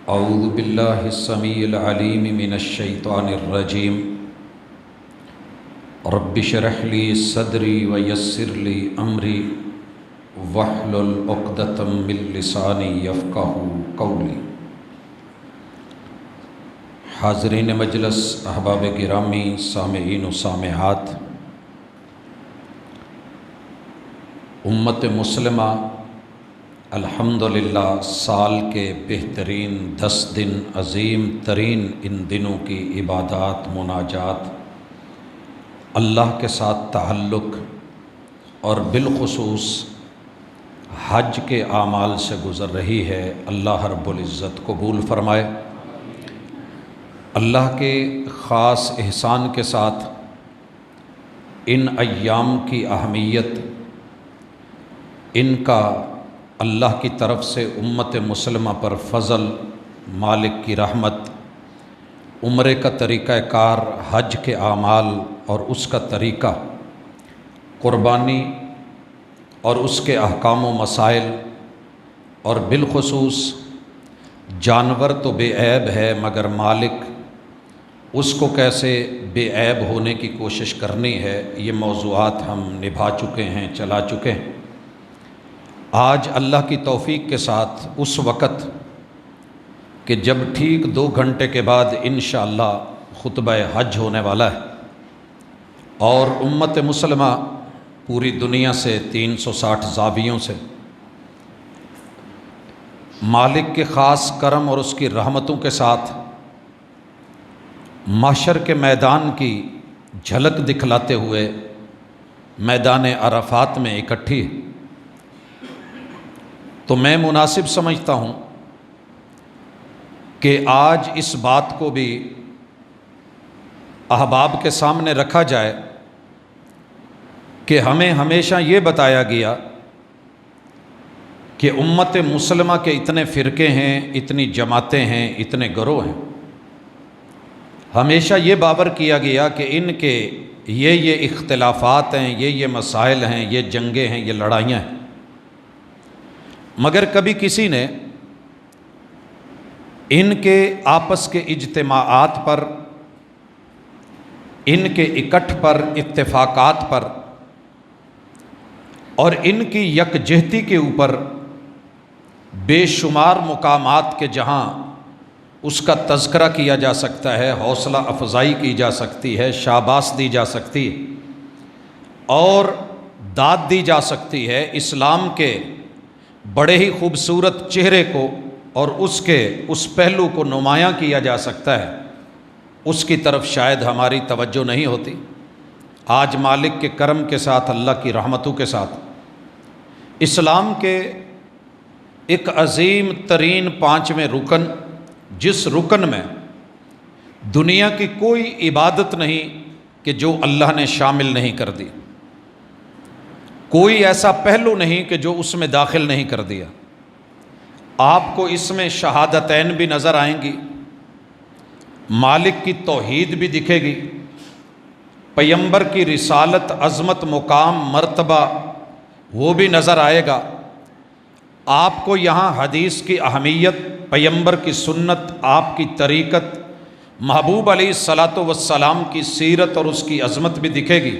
اعوذ باللہ السمیع العلیم من الشیطان الرجیم رب اشرح لی صدری ویسر لی امری واحلل عقدۃ من لسانی یفقہوا قولی۔ حاضرین مجلس، احباب گرامی، سامعین و سامعات، امت مسلمہ الحمدللہ سال کے بہترین 10 دن، عظیم ترین ان دنوں کی عبادات، مناجات، اللہ کے ساتھ تعلق اور بالخصوص حج کے اعمال سے گزر رہی ہے۔ اللہ رب العزت قبول فرمائے۔ اللہ کے خاص احسان کے ساتھ ان ایام کی اہمیت، ان کا اللہ کی طرف سے امت مسلمہ پر فضل، مالک کی رحمت، عمرے کا طریقہ کار، حج کے اعمال اور اس کا طریقہ، قربانی اور اس کے احکام و مسائل، اور بالخصوص جانور تو بے عیب ہے مگر مالک اس کو کیسے بے عیب ہونے کی کوشش کرنی ہے، یہ موضوعات ہم نبھا چکے ہیں، چلا چکے ہیں۔ آج اللہ کی توفیق کے ساتھ اس وقت کہ جب ٹھیک 2 گھنٹے کے بعد انشاءاللہ خطبہ حج ہونے والا ہے، اور امت مسلمہ پوری دنیا سے 360 زاویوں سے مالک کے خاص کرم اور اس کی رحمتوں کے ساتھ محشر کے میدان کی جھلک دکھلاتے ہوئے میدان عرفات میں اکٹھی، تو میں مناسب سمجھتا ہوں کہ آج اس بات کو بھی احباب کے سامنے رکھا جائے کہ ہمیں ہمیشہ یہ بتایا گیا کہ امت مسلمہ کے اتنے فرقے ہیں، اتنی جماعتیں ہیں، اتنے گروہ ہیں۔ ہمیشہ یہ باور کیا گیا کہ ان کے یہ اختلافات ہیں، یہ مسائل ہیں، یہ جنگیں ہیں، یہ لڑائیاں ہیں، مگر کبھی کسی نے ان کے آپس کے اجتماعات پر، ان کے اکٹھ پر، اتفاقات پر اور ان کی یکجہتی کے اوپر بے شمار مقامات کے جہاں اس کا تذکرہ کیا جا سکتا ہے، حوصلہ افزائی کی جا سکتی ہے، شاباش دی جا سکتی ہے اور داد دی جا سکتی ہے، اسلام کے بڑے ہی خوبصورت چہرے کو اور اس پہلو کو نمایاں کیا جا سکتا ہے، اس کی طرف شاید ہماری توجہ نہیں ہوتی۔ آج مالک کے کرم کے ساتھ، اللہ کی رحمتوں کے ساتھ، اسلام کے ایک عظیم ترین 5ویں رکن، جس رکن میں دنیا کی کوئی عبادت نہیں کہ جو اللہ نے شامل نہیں کر دی، کوئی ایسا پہلو نہیں کہ جو اس میں داخل نہیں کر دیا۔ آپ کو اس میں شہادتین بھی نظر آئیں گی، مالک کی توحید بھی دکھے گی، پیغمبر کی رسالت، عظمت، مقام، مرتبہ وہ بھی نظر آئے گا۔ آپ کو یہاں حدیث کی اہمیت، پیغمبر کی سنت، آپ کی طریقت، محبوب علیہ الصلاۃ والسلام کی سیرت اور اس کی عظمت بھی دکھے گی۔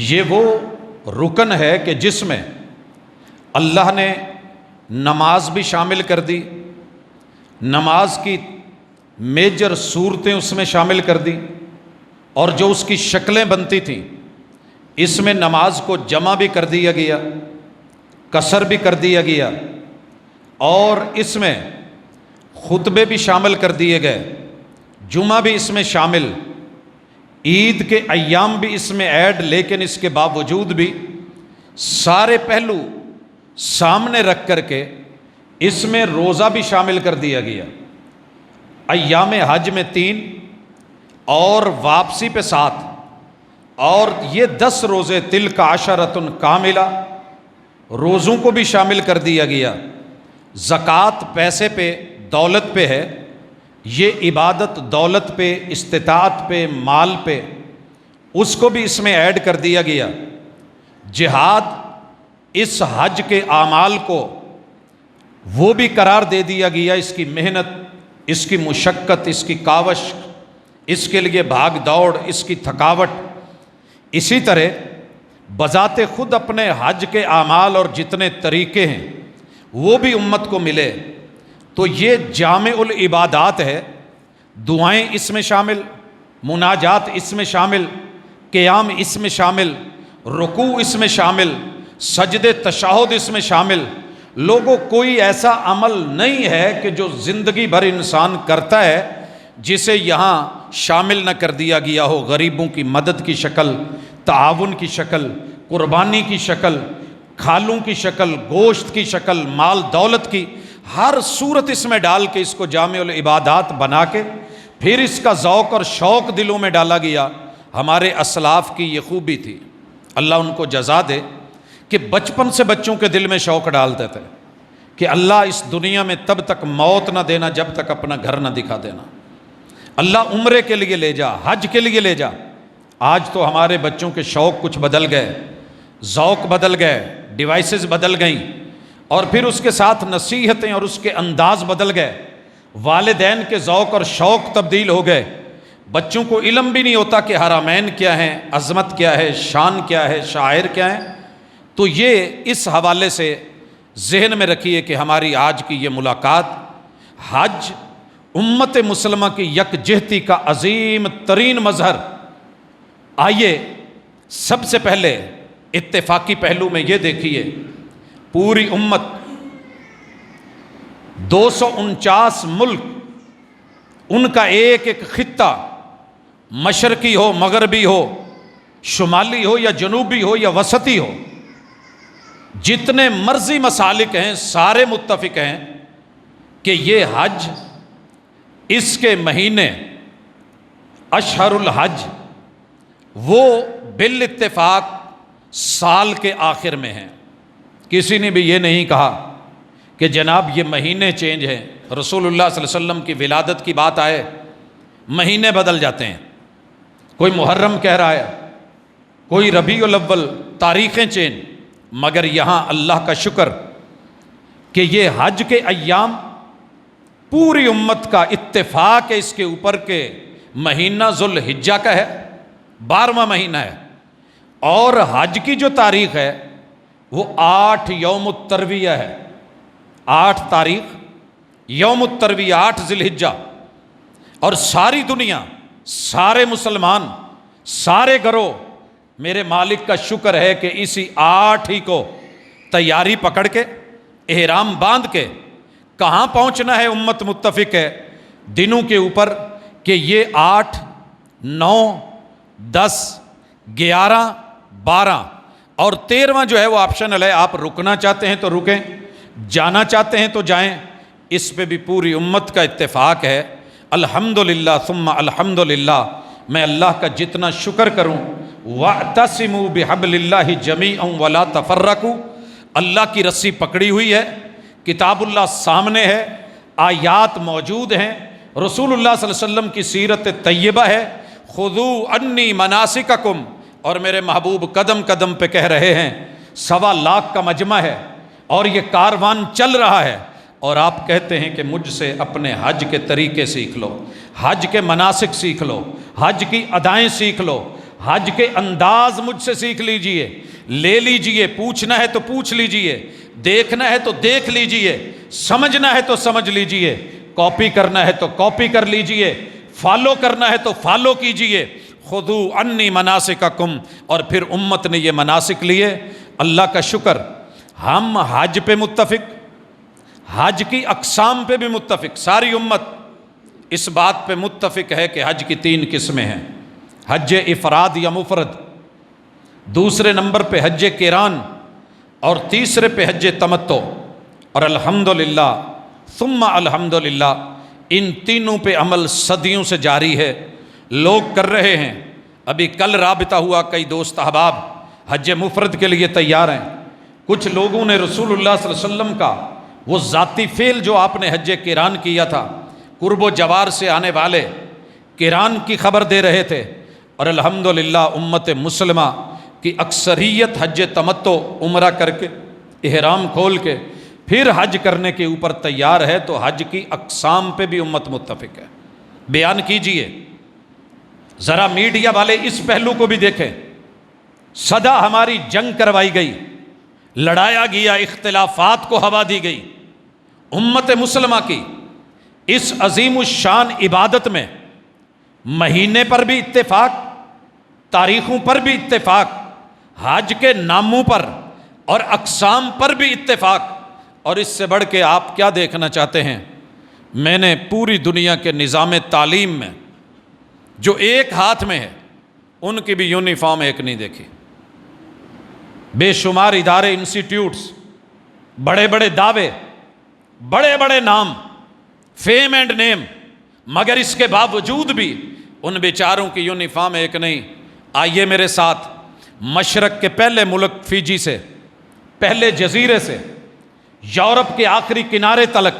یہ وہ رکن ہے کہ جس میں اللہ نے نماز بھی شامل کر دی، نماز کی میجر صورتیں اس میں شامل کر دی، اور جو اس کی شکلیں بنتی تھیں اس میں نماز کو جمع بھی کر دیا گیا، قصر بھی کر دیا گیا، اور اس میں خطبے بھی شامل کر دیے گئے، جمعہ بھی اس میں شامل، عید کے ایام بھی اس میں ایڈ، لیکن اس کے باوجود بھی سارے پہلو سامنے رکھ کر کے اس میں روزہ بھی شامل کر دیا گیا۔ ایام حج میں 3 اور واپسی پہ 7، اور یہ 10 روزے تلک عشرۃ کاملہ، روزوں کو بھی شامل کر دیا گیا۔ زکوٰۃ پیسے پہ، دولت پہ ہے، یہ عبادت دولت پہ، استطاعت پہ، مال پہ، اس کو بھی اس میں ایڈ کر دیا گیا۔ جہاد اس حج کے اعمال کو وہ بھی قرار دے دیا گیا، اس کی محنت، اس کی مشقت، اس کی کاوش، اس کے لیے بھاگ دوڑ، اس کی تھکاوٹ۔ اسی طرح بذات خود اپنے حج کے اعمال اور جتنے طریقے ہیں وہ بھی امت کو ملے، تو یہ جامع العبادات ہے۔ دعائیں اس میں شامل، مناجات اس میں شامل، قیام اس میں شامل، رکوع اس میں شامل، سجدے تشہد اس میں شامل۔ لوگوں کوئی ایسا عمل نہیں ہے کہ جو زندگی بھر انسان کرتا ہے جسے یہاں شامل نہ کر دیا گیا ہو۔ غریبوں کی مدد کی شکل، تعاون کی شکل، قربانی کی شکل، کھالوں کی شکل، گوشت کی شکل، مال دولت کی، ہر صورت اس میں ڈال کے اس کو جامع العبادات بنا کے پھر اس کا ذوق اور شوق دلوں میں ڈالا گیا۔ ہمارے اسلاف کی یہ خوبی تھی، اللہ ان کو جزا دے، کہ بچپن سے بچوں کے دل میں شوق ڈالتے تھے کہ اللہ اس دنیا میں تب تک موت نہ دینا جب تک اپنا گھر نہ دکھا دینا، اللہ عمرے کے لیے لے جا، حج کے لیے لے جا۔ آج تو ہمارے بچوں کے شوق کچھ بدل گئے، ذوق بدل گئے، ڈیوائسز بدل گئیں، اور پھر اس کے ساتھ نصیحتیں اور اس کے انداز بدل گئے، والدین کے ذوق اور شوق تبدیل ہو گئے۔ بچوں کو علم بھی نہیں ہوتا کہ حرمین کیا ہیں، عظمت کیا ہے، شان کیا ہے، شاعر کیا ہیں۔ تو یہ اس حوالے سے ذہن میں رکھیے کہ ہماری آج کی یہ ملاقات حج امت مسلمہ کی یکجہتی کا عظیم ترین مظہر۔ آئیے سب سے پہلے اتفاقی پہلو میں یہ دیکھیے، پوری امت 249 ملک، ان کا ایک ایک خطہ، مشرقی ہو، مغربی ہو، شمالی ہو یا جنوبی ہو یا وسطی ہو، جتنے مرضی مسالک ہیں سارے متفق ہیں کہ یہ حج، اس کے مہینے اشہر الحج وہ بالاتفاق سال کے آخر میں ہیں۔ کسی نے بھی یہ نہیں کہا کہ جناب یہ مہینے چینج ہیں، رسول اللہ صلی اللہ علیہ وسلم کی ولادت کی بات آئے مہینے بدل جاتے ہیں، کوئی محرم کہہ رہا ہے، کوئی ربیع الاول، تاریخیں چینج۔ مگر یہاں اللہ کا شکر کہ یہ حج کے ایام پوری امت کا اتفاق ہے اس کے اوپر کہ مہینہ ذوالحجہ کا ہے، 12واں مہینہ ہے، اور حج کی جو تاریخ ہے وہ 8 یوم الترویہ ہے، 8 تاریخ یوم الترویہ، 8 ذی الحجہ۔ اور ساری دنیا، سارے مسلمان، سارے گروہ، میرے مالک کا شکر ہے کہ اسی 8 ہی کو تیاری پکڑ کے، احرام باندھ کے کہاں پہنچنا ہے، امت متفق ہے دنوں کے اوپر کہ یہ 8، 9، 10، 11، 12 اور 13واں جو ہے وہ آپشنل ہے، آپ رکنا چاہتے ہیں تو رکیں، جانا چاہتے ہیں تو جائیں۔ اس پہ بھی پوری امت کا اتفاق ہے۔ الحمدللہ ثم الحمدللہ، میں اللہ کا جتنا شکر کروں، وَاعْتَصِمُوا بِحَبْلِ اللَّهِ جَمِيعًا وَلَا تَفَرَّقُوا، اللہ کی رسی پکڑی ہوئی ہے، کتاب اللہ سامنے ہے، آیات موجود ہیں، رسول اللہ صلی اللہ علیہ وسلم کی سیرت طیبہ ہے، خُذُوا عَنِّی مَنَاسِکَکُمْ، اور میرے محبوب قدم قدم پہ کہہ رہے ہیں۔ 1.25 لاکھ کا مجمع ہے اور یہ کاروان چل رہا ہے، اور آپ کہتے ہیں کہ مجھ سے اپنے حج کے طریقے سیکھ لو، حج کے مناسک سیکھ لو، حج کی ادائیں سیکھ لو، حج کے انداز مجھ سے سیکھ لیجئے، لے لیجئے، پوچھنا ہے تو پوچھ لیجئے، دیکھنا ہے تو دیکھ لیجئے، سمجھنا ہے تو سمجھ لیجئے، کاپی کرنا ہے تو کاپی کر لیجئے، فالو کرنا ہے تو فالو کیجئے۔ خُذُوا عَنِّی مَنَاسِکَکُمْ، اور پھر امت نے یہ مناسک لیے۔ اللہ کا شکر، ہم حج پہ متفق، حج کی اقسام پہ بھی متفق، ساری امت اس بات پہ متفق ہے کہ حج کی 3 قسمیں ہیں، حج افراد یا مفرد، دوسرے نمبر پہ حج قران، اور تیسرے پہ حج تمتع۔ اور الحمدللہ ثم الحمدللہ ان تینوں پہ عمل صدیوں سے جاری ہے، لوگ کر رہے ہیں۔ ابھی کل رابطہ ہوا، کئی دوست احباب حج مفرد کے لیے تیار ہیں۔ کچھ لوگوں نے رسول اللہ صلی اللہ علیہ وسلم کا وہ ذاتی فعل جو آپ نے حج قران کیا تھا، قرب و جوار سے آنے والے قران کی خبر دے رہے تھے، اور الحمدللہ امت مسلمہ کی اکثریت حج تمتع، عمرہ کر کے، احرام کھول کے پھر حج کرنے کے اوپر تیار ہے تو حج کی اقسام پہ بھی امت متفق ہے. بیان کیجئے. ذرا میڈیا والے اس پہلو کو بھی دیکھیں. سدا ہماری جنگ کروائی گئی، لڑایا گیا، اختلافات کو ہوا دی گئی. امت مسلمہ کی اس عظیم الشان عبادت میں مہینے پر بھی اتفاق، تاریخوں پر بھی اتفاق، حج کے ناموں پر اور اقسام پر بھی اتفاق. اور اس سے بڑھ کے آپ کیا دیکھنا چاہتے ہیں؟ میں نے پوری دنیا کے نظام تعلیم میں جو ایک ہاتھ میں ہے ان کی بھی یونیفارم ایک نہیں دیکھی. بے شمار ادارے، انسٹیٹیوٹس، بڑے بڑے دعوے، بڑے بڑے نام، فیم اینڈ نیم، مگر اس کے باوجود بھی ان بیچاروں کی یونیفارم ایک نہیں. آئیے میرے ساتھ مشرق کے پہلے ملک فیجی سے، پہلے جزیرے سے، یورپ کے آخری کنارے تلک،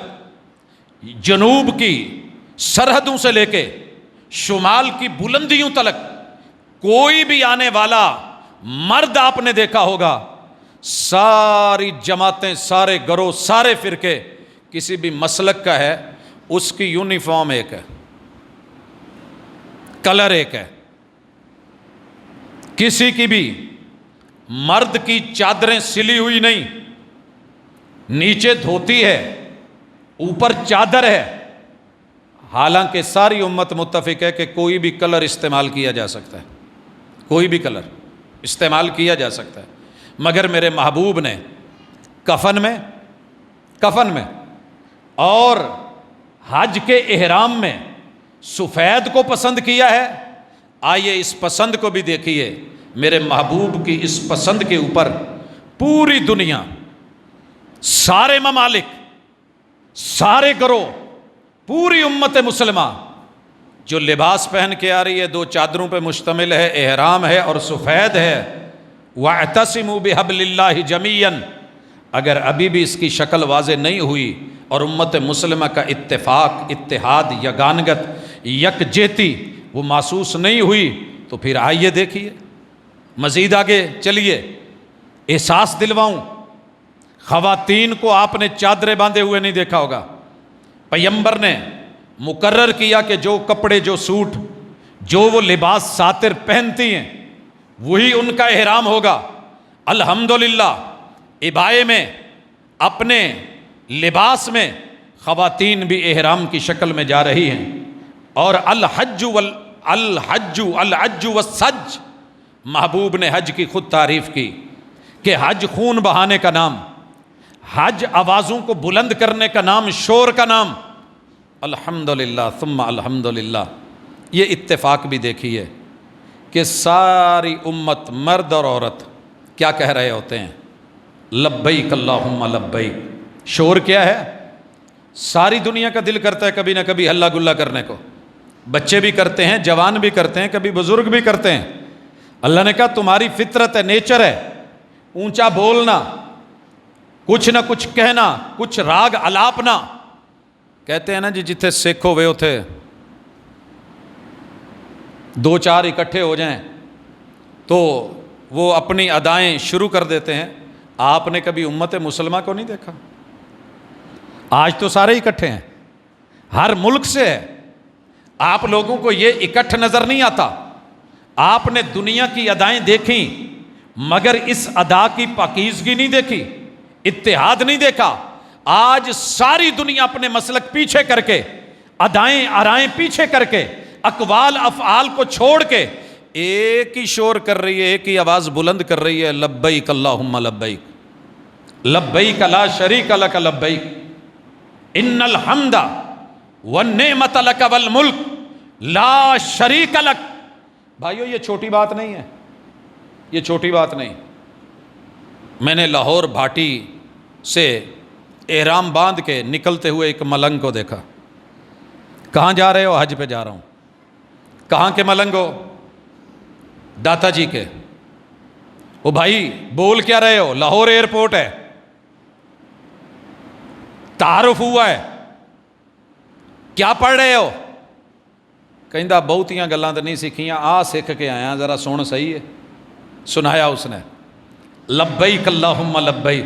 جنوب کی سرحدوں سے لے کے شمال کی بلندیوں تلک کوئی بھی آنے والا مرد آپ نے دیکھا ہوگا، ساری جماعتیں، سارے گروہ، سارے فرقے کسی بھی مسلک کا ہے، اس کی یونیفارم ایک ہے، کلر ایک ہے. کسی کی بھی مرد کی چادریں سلی ہوئی نہیں، نیچے دھوتی ہے، اوپر چادر ہے. حالانکہ ساری امت متفق ہے کہ کوئی بھی کلر استعمال کیا جا سکتا ہے، کوئی بھی کلر استعمال کیا جا سکتا ہے. مگر میرے محبوب نے کفن میں اور حج کے احرام میں سفید کو پسند کیا ہے. آئیے اس پسند کو بھی دیکھیے. میرے محبوب کی اس پسند کے اوپر پوری دنیا، سارے ممالک، سارے گروہ، پوری امت مسلمہ جو لباس پہن کے آ رہی ہے، 2 چادروں پہ مشتمل ہے، احرام ہے اور سفید ہے. وَاعْتَصِمُوا بِحَبْلِ اللَّهِ جَمِيعًا. اگر ابھی بھی اس کی شکل واضح نہیں ہوئی اور امت مسلمہ کا اتفاق، اتحاد، یگانگت، یکجہتی وہ محسوس نہیں ہوئی تو پھر آئیے دیکھیے. مزید آگے چلیے، احساس دلواؤں. خواتین کو آپ نے چادریں باندھے ہوئے نہیں دیکھا ہوگا. پیغمبر نے مقرر کیا کہ جو کپڑے، جو سوٹ، جو وہ لباس ساتر پہنتی ہیں وہی ان کا احرام ہوگا. الحمدللہ عبائے میں، اپنے لباس میں خواتین بھی احرام کی شکل میں جا رہی ہیں. اور الحج والسج، محبوب نے حج کی خود تعریف کی کہ حج خون بہانے کا نام، حج آوازوں کو بلند کرنے کا نام، شور کا نام. الحمدللہ ثم الحمدللہ. یہ اتفاق بھی دیکھیے کہ ساری امت، مرد اور عورت کیا کہہ رہے ہوتے ہیں؟ لبیک اللہم لبیک. شور کیا ہے؟ ساری دنیا کا دل کرتا ہے کبھی نہ کبھی ہلا گلا کرنے کو. بچے بھی کرتے ہیں، جوان بھی کرتے ہیں، کبھی بزرگ بھی کرتے ہیں. اللہ نے کہا تمہاری فطرت ہے، نیچر ہے، اونچا بولنا، کچھ نہ کچھ کہنا، کچھ راگ الاپنا. کہتے ہیں نا جی جتھے سکھ ہوئے ہوتے 2-4 اکٹھے ہو جائیں تو وہ اپنی ادائیں شروع کر دیتے ہیں. آپ نے کبھی امت مسلمہ کو نہیں دیکھا؟ آج تو سارے اکٹھے ہیں، ہر ملک سے ہے. آپ لوگوں کو یہ اکٹھ نظر نہیں آتا. آپ نے دنیا کی ادائیں دیکھیں مگر اس ادا کی پاکیزگی نہیں دیکھی، اتحاد نہیں دیکھا. آج ساری دنیا اپنے مسلک پیچھے کر کے، ادائیں آرائیں پیچھے کر کے، اقوال افعال کو چھوڑ کے ایک ہی شور کر رہی ہے، ایک ہی آواز بلند کر رہی ہے، لبیک اللہم لبیک، لبیک لا شریک لک لبیک، ان الحمد والنعمت لک والملک لا شریک لک. بھائیو یہ چھوٹی بات نہیں ہے، یہ چھوٹی بات نہیں. میں نے لاہور بھاٹی سے احرام باندھ کے نکلتے ہوئے ایک ملنگ کو دیکھا. کہاں جا رہے ہو؟ حج پہ جا رہا ہوں. کہاں کے ملنگ ہو؟ داتا جی کے. او بھائی بول کیا رہے ہو؟ لاہور ایئرپورٹ ہے. تعارف ہوا ہے. کیا پڑھ رہے ہو؟ کہندا بہتیاں گلاں تے نہیں سیکھیاں، آ سکھ کے آیا، ذرا سن صحیح ہے. سنایا اس نے، لبیک اللہم لبیک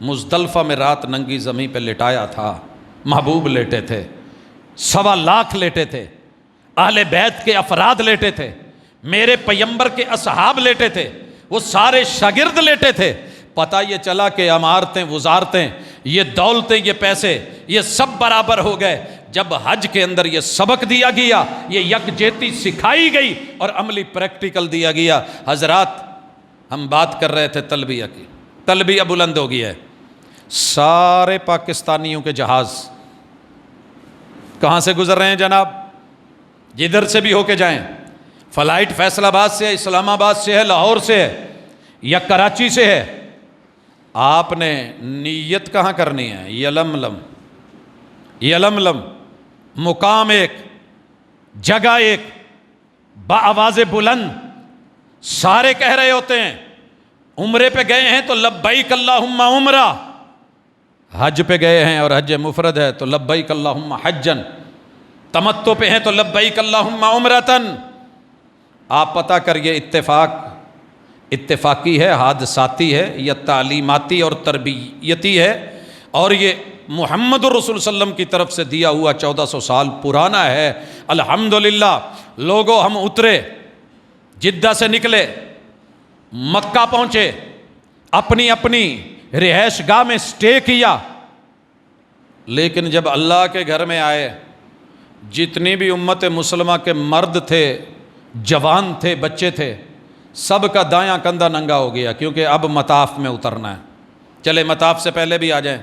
مزدلفہ میں رات ننگی زمین پہ لٹایا تھا، محبوب لیٹے تھے، 1.25 لاکھ لیٹے تھے، اہل بیت کے افراد لیٹے تھے، میرے پیمبر کے اصحاب لیٹے تھے، وہ سارے شاگرد لیٹے تھے۔ پتہ یہ چلا کہ عمارتیں، وزارتیں، یہ دولتیں، یہ پیسے، یہ سب برابر ہو گئے جب حج کے اندر یہ سبق دیا گیا، یہ یکجہتی سکھائی گئی اور عملی پریکٹیکل دیا گیا۔ حضرات، ہم بات کر رہے تھے تلبیہ کی، تلبیہ بلند ہو گیا ہے۔ سارے پاکستانیوں کے جہاز کہاں سے گزر رہے ہیں جناب؟ جدھر سے بھی ہو کے جائیں، فلائٹ فیصل آباد سے ہے، اسلام آباد سے ہے، لاہور سے ہے یا کراچی سے ہے، آپ نے نیت کہاں کرنی ہے؟ یلملم، یلملم، مقام ایک، جگہ ایک، بآواز بلند۔ سارے کہہ رہے ہوتے ہیں، عمرے پہ گئے ہیں تو لبیک اللہم عمرہ، حج پہ گئے ہیں اور حج مفرد ہے تو لبیک اللہم حجن، تمتع پہ ہیں تو لبیک اللہم عمرتن۔ آپ پتہ کریے، اتفاقی ہے، حادثاتی ہے، یا تعلیماتی اور تربیتی ہے، اور یہ محمد الرسول صلی اللہ علیہ وسلم کی طرف سے دیا ہوا 1400 سال پرانا ہے۔ الحمدللہ لوگوں، ہم اترے، جدہ سے نکلے، مکہ پہنچے، اپنی اپنی رہائش گاہ میں سٹے کیا، لیکن جب اللہ کے گھر میں آئے، جتنی بھی امت مسلمہ کے مرد تھے، جوان تھے، بچے تھے، سب کا دایاں کندھا ننگا ہو گیا، کیونکہ اب مطاف میں اترنا ہے۔ چلے مطاف سے پہلے بھی آ جائیں،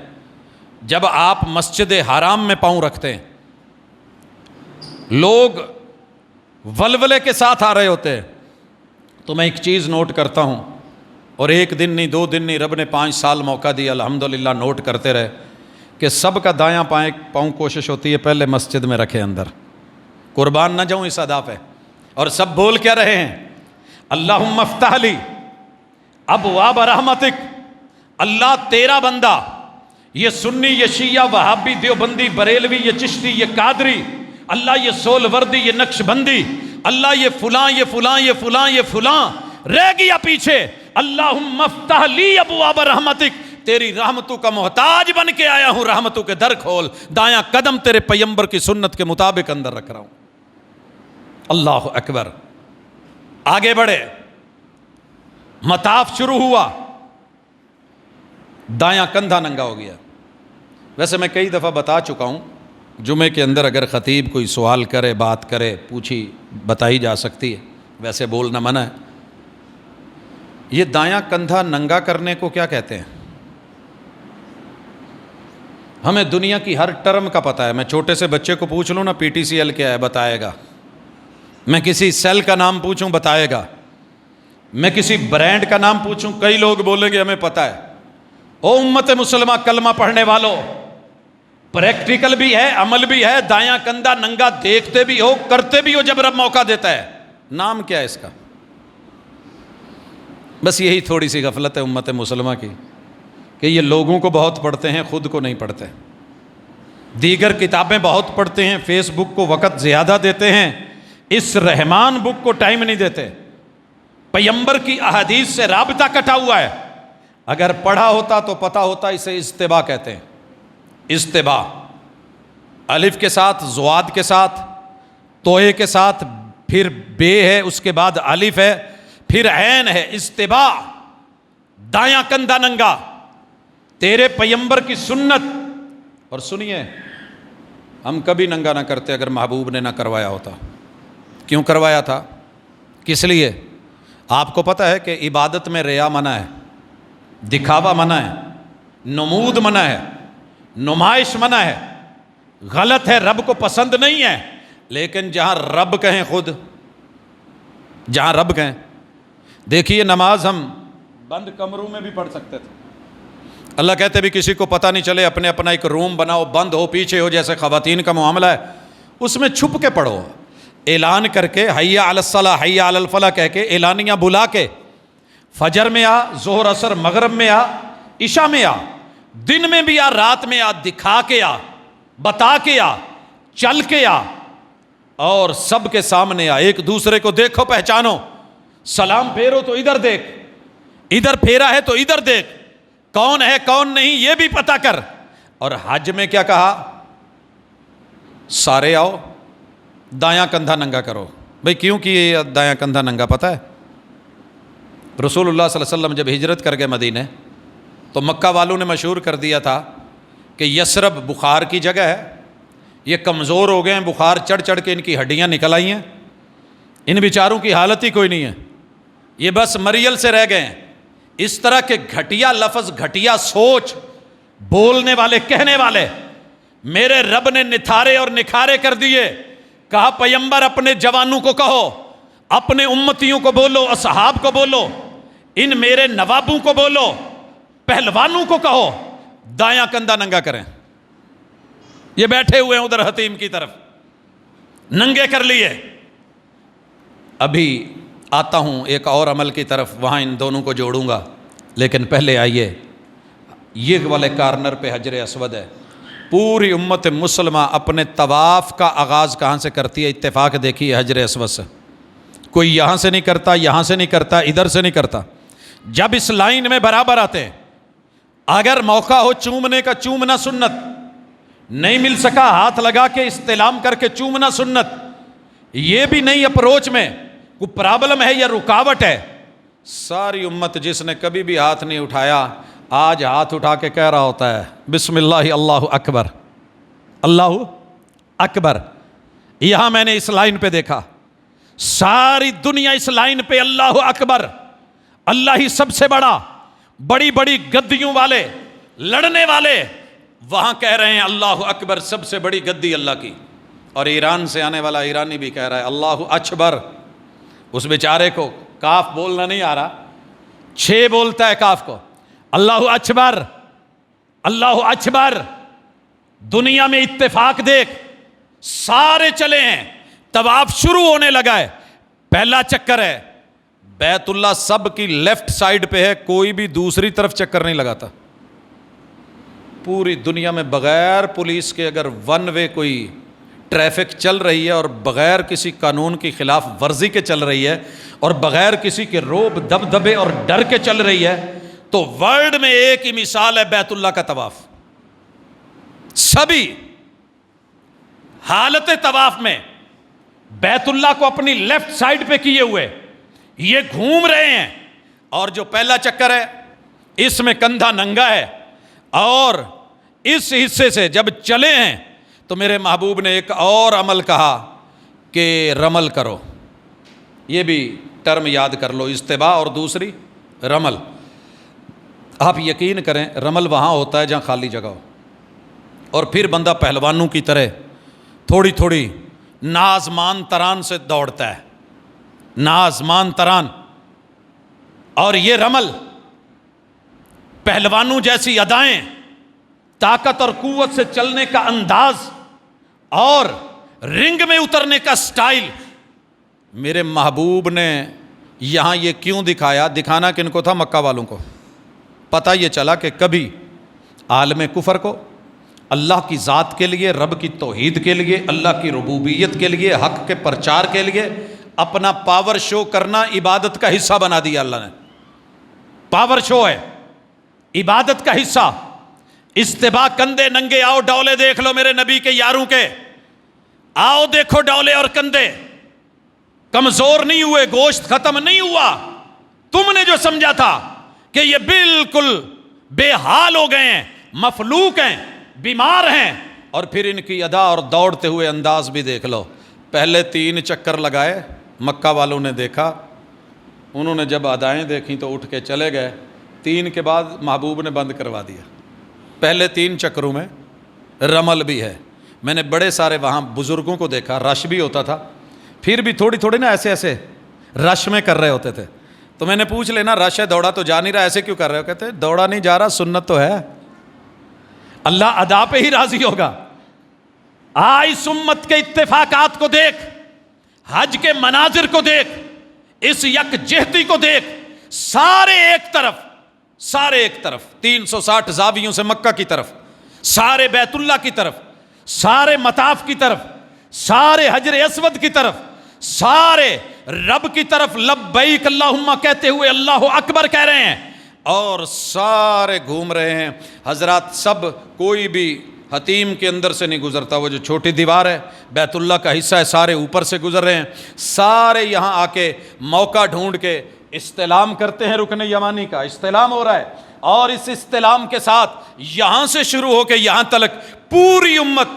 جب آپ مسجد حرام میں پاؤں رکھتے ہیں، لوگ ولولے کے ساتھ آ رہے ہوتے ہیں، تو میں ایک چیز نوٹ کرتا ہوں، اور 1 دن نہیں، 2 دن نہیں، رب نے 5 سال موقع دیا، الحمدللہ نوٹ کرتے رہے کہ سب کا دایاں پاؤں کوشش ہوتی ہے پہلے مسجد میں رکھے اندر، قربان نہ جاؤں اس ادا پہ۔ اور سب بول کیا رہے ہیں؟ اللہم افتح لی ابواب رحمتک، اللہ تیرا بندہ، یہ سنی، یہ شیعہ، وہابی، دیوبندی، بریلوی، یہ چشتی، یہ قادری، اللہ یہ سول وردی، یہ نقش بندی، اللہ یہ فلاں، یہ فلاں، یہ فلاں، یہ فلاں رہ گیا پیچھے۔ اللہم افتح لی ابواب رحمتک، تیری رحمتوں کا محتاج بن کے آیا ہوں، رحمتوں کے در کھول، دایاں قدم تیرے پیمبر کی سنت کے مطابق اندر رکھ رہا ہوں۔ اللہ اکبر، آگے بڑھے، مطاف شروع ہوا، دایاں کندھا ننگا ہو گیا۔ ویسے میں کئی دفعہ بتا چکا ہوں، جمعے کے اندر اگر خطیب کوئی سوال کرے، بات کرے، پوچھی، بتائی جا سکتی ہے، ویسے بولنا منع ہے۔ یہ دایاں کندھا ننگا کرنے کو کیا کہتے ہیں؟ ہمیں دنیا کی ہر ٹرم کا پتہ ہے، میں چھوٹے سے بچے کو پوچھ لوں نا پی ٹی سی ایل کیا ہے، بتائے گا، میں کسی سیل کا نام پوچھوں بتائے گا، میں کسی برانڈ کا نام پوچھوں، کئی لوگ بولیں گے ہمیں پتہ ہے۔ او امت مسلمہ کلمہ پڑھنے والوں، پریکٹیکل بھی ہے، عمل بھی ہے، دایاں کندھا ننگا دیکھتے بھی ہو، کرتے بھی ہو جب رب موقع دیتا ہے۔ نام کیا ہے اس کا؟ بس یہی تھوڑی سی غفلت ہے امت مسلمہ کی کہ یہ لوگوں کو بہت پڑھتے ہیں، خود کو نہیں پڑھتے، دیگر کتابیں بہت پڑھتے ہیں، فیس بک کو وقت زیادہ دیتے ہیں، اس رحمان بک کو ٹائم نہیں دیتے۔ پیمبر کی احادیث سے رابطہ کٹا ہوا ہے، اگر پڑھا ہوتا تو پتہ ہوتا، اسے اجتباء کہتے ہیں۔ اجتباء، الف کے ساتھ، زواد کے ساتھ، توئے کے ساتھ، پھر بے ہے، اس کے بعد الف ہے، پھر عین ہے، اجتباء، دایاں کندھا ننگا، تیرے پیمبر کی سنت۔ اور سنیے، ہم کبھی ننگا نہ کرتے اگر محبوب نے نہ کروایا ہوتا۔ کیوں کروایا تھا؟ کس لیے؟ آپ کو پتہ ہے کہ عبادت میں ریا منع ہے، دکھاوا منع ہے، نمود منع ہے، نمائش منع ہے، غلط ہے، رب کو پسند نہیں ہے۔ لیکن جہاں رب کہیں، خود جہاں رب کہیں، دیکھیے نماز ہم بند کمروں میں بھی پڑھ سکتے تھے، اللہ کہتے بھی کسی کو پتہ نہیں چلے، اپنے اپنا ایک روم بناؤ، بند ہو، پیچھے ہو، جیسے خواتین کا معاملہ ہے، اس میں چھپ کے پڑھو، اعلان کر کے، حی علی الصلاۃ، حی علی الفلاح کہہ کے، اعلانیہ بلا کے، فجر میں آ، ظہر عصر مغرب میں آ، عشاء میں آ، دن میں بھی آ، رات میں آ، دکھا کے آ، بتا کے آ، چل کے آ، اور سب کے سامنے آ، ایک دوسرے کو دیکھو، پہچانو، سلام پھیرو تو ادھر دیکھ، ادھر پھیرا ہے تو ادھر دیکھ، کون ہے کون نہیں یہ بھی پتا کر. اور حج میں کیا کہا؟ سارے آؤ دایاں کندھا ننگا کرو. بھئی کیوں کیے دایاں کندھا ننگا پتہ ہے؟ رسول اللہ صلی اللہ علیہ وسلم جب ہجرت کر گئے مدینے تو مکہ والوں نے مشہور کر دیا تھا کہ یثرب بخار کی جگہ ہے، یہ کمزور ہو گئے ہیں، بخار چڑھ چڑھ کے ان کی ہڈیاں نکل آئی ہیں، ان بیچاروں کی حالت ہی کوئی نہیں ہے، یہ بس مریل سے رہ گئے ہیں. اس طرح کے گھٹیا لفظ، گھٹیا سوچ بولنے والے کہنے والے میرے رب نے نتھارے اور نکھارے کر دیے. کہا پیمبر اپنے جوانوں کو کہو، اپنے امتیوں کو بولو، اصحاب کو بولو، ان میرے نوابوں کو بولو، پہلوانوں کو کہو دایاں کندھا ننگا کریں. یہ بیٹھے ہوئے ہیں ادھر حتیم کی طرف، ننگے کر لیے. ابھی آتا ہوں ایک اور عمل کی طرف، وہاں ان دونوں کو جوڑوں گا، لیکن پہلے آئیے یہ والے کارنر پہ حجر اسود ہے. پوری امت مسلمہ اپنے طواف کا آغاز کہاں سے کرتی ہے؟ اتفاق دیکھیے حجر اسود سے. کوئی یہاں سے نہیں کرتا، یہاں سے نہیں کرتا، ادھر سے نہیں کرتا. جب اس لائن میں برابر آتے ہیں، اگر موقع ہو چومنے کا چومنا سنت، نہیں مل سکا ہاتھ لگا کے استلام کر کے چومنا سنت. یہ بھی نہیں اپروچ میں کوئی پرابلم ہے یا رکاوٹ ہے. ساری امت جس نے کبھی بھی ہاتھ نہیں اٹھایا آج ہاتھ اٹھا کے کہہ رہا ہوتا ہے بسم اللہ اللہ اکبر اللہ اکبر. یہاں میں نے اس لائن پہ دیکھا، ساری دنیا اس لائن پہ اللہ اکبر، اللہ ہی سب سے بڑا، بڑی بڑی گدیوں والے لڑنے والے وہاں کہہ رہے ہیں اللہ اکبر، سب سے بڑی گدی اللہ کی. اور ایران سے آنے والا ایرانی بھی کہہ رہا ہے اللہ اکبر. اس بیچارے کو کاف بولنا نہیں آ رہا، 6 بولتا ہے کاف کو، اللہ اکبر اللہ اکبر. دنیا میں اتفاق دیکھ، سارے چلے ہیں، طواف شروع ہونے لگا ہے. پہلا چکر ہے بیت اللہ سب کی لیفٹ سائیڈ پہ ہے، کوئی بھی دوسری طرف چکر نہیں لگاتا. پوری دنیا میں بغیر پولیس کے اگر ون وے کوئی ٹریفک چل رہی ہے اور بغیر کسی قانون کی خلاف ورزی کے چل رہی ہے اور بغیر کسی کے روب دبدبے اور ڈر کے چل رہی ہے، تو ورلڈ میں ایک ہی مثال ہے بیت اللہ کا طواف. سبھی حالت طواف میں بیت اللہ کو اپنی لیفٹ سائیڈ پہ کیے ہوئے یہ گھوم رہے ہیں. اور جو پہلا چکر ہے اس میں کندھا ننگا ہے، اور اس حصے سے جب چلے ہیں تو میرے محبوب نے ایک اور عمل کہا کہ رمل کرو. یہ بھی ٹرم یاد کر لو، استباء اور دوسری رمل. آپ یقین کریں رمل وہاں ہوتا ہے جہاں خالی جگہ ہو، اور پھر بندہ پہلوانوں کی طرح تھوڑی تھوڑی نازمان تران سے دوڑتا ہے، نازمان تران. اور یہ رمل پہلوانوں جیسی ادائیں، طاقت اور قوت سے چلنے کا انداز اور رنگ میں اترنے کا سٹائل، میرے محبوب نے یہاں یہ کیوں دکھایا؟ دکھانا کن کو تھا؟ مکہ والوں کو. پتہ یہ چلا کہ کبھی عالم کفر کو اللہ کی ذات کے لیے، رب کی توحید کے لیے، اللہ کی ربوبیت کے لیے، حق کے پرچار کے لیے اپنا پاور شو کرنا عبادت کا حصہ بنا دیا اللہ نے. پاور شو ہے عبادت کا حصہ. استباء کندھے ننگے، آؤ ڈولے دیکھ لو میرے نبی کے یاروں کے، آؤ دیکھو ڈولے اور کندھے. کمزور نہیں ہوئے، گوشت ختم نہیں ہوا. تم نے جو سمجھا تھا کہ یہ بالکل بے حال ہو گئے ہیں، مفلوق ہیں، بیمار ہیں، اور پھر ان کی ادا اور دوڑتے ہوئے انداز بھی دیکھ لو. پہلے 3 چکر لگائے، مکہ والوں نے دیکھا، انہوں نے جب ادائیں دیکھیں تو اٹھ کے چلے گئے. 3 کے بعد محبوب نے بند کروا دیا. پہلے 3 چکروں میں رمل بھی ہے. میں نے بڑے سارے وہاں بزرگوں کو دیکھا، رش بھی ہوتا تھا، پھر بھی تھوڑی تھوڑی نا ایسے ایسے رش میں کر رہے ہوتے تھے. تو میں نے پوچھ لینا رش ہے، دوڑا تو جا نہیں رہا، ایسے کیوں کر رہے ہو؟ کہتے دوڑا نہیں جا رہا، سنت تو ہے، اللہ ادا پہ ہی راضی ہوگا. اس امت کے اتفاقات کو دیکھ، حج کے مناظر کو دیکھ، اس یکجہتی کو دیکھ. سارے ایک طرف، سارے ایک طرف، 360 زاویوں سے مکہ کی طرف، سارے بیت اللہ کی طرف، سارے مطاف کی طرف، سارے حجر اسود کی طرف، سارے رب کی طرف لبیک اللہم کہتے ہوئے اللہ اکبر کہہ رہے ہیں. اور سارے گھوم رہے ہیں حضرات، سب، کوئی بھی حتیم کے اندر سے نہیں گزرتا، وہ جو چھوٹی دیوار ہے بیت اللہ کا حصہ ہے، سارے اوپر سے گزر رہے ہیں، سارے یہاں آ کے موقع ڈھونڈ کے استلام کرتے ہیں، رکن یمانی کا استلام ہو رہا ہے، اور اس استلام کے ساتھ یہاں سے شروع ہو کے یہاں تلک پوری امت،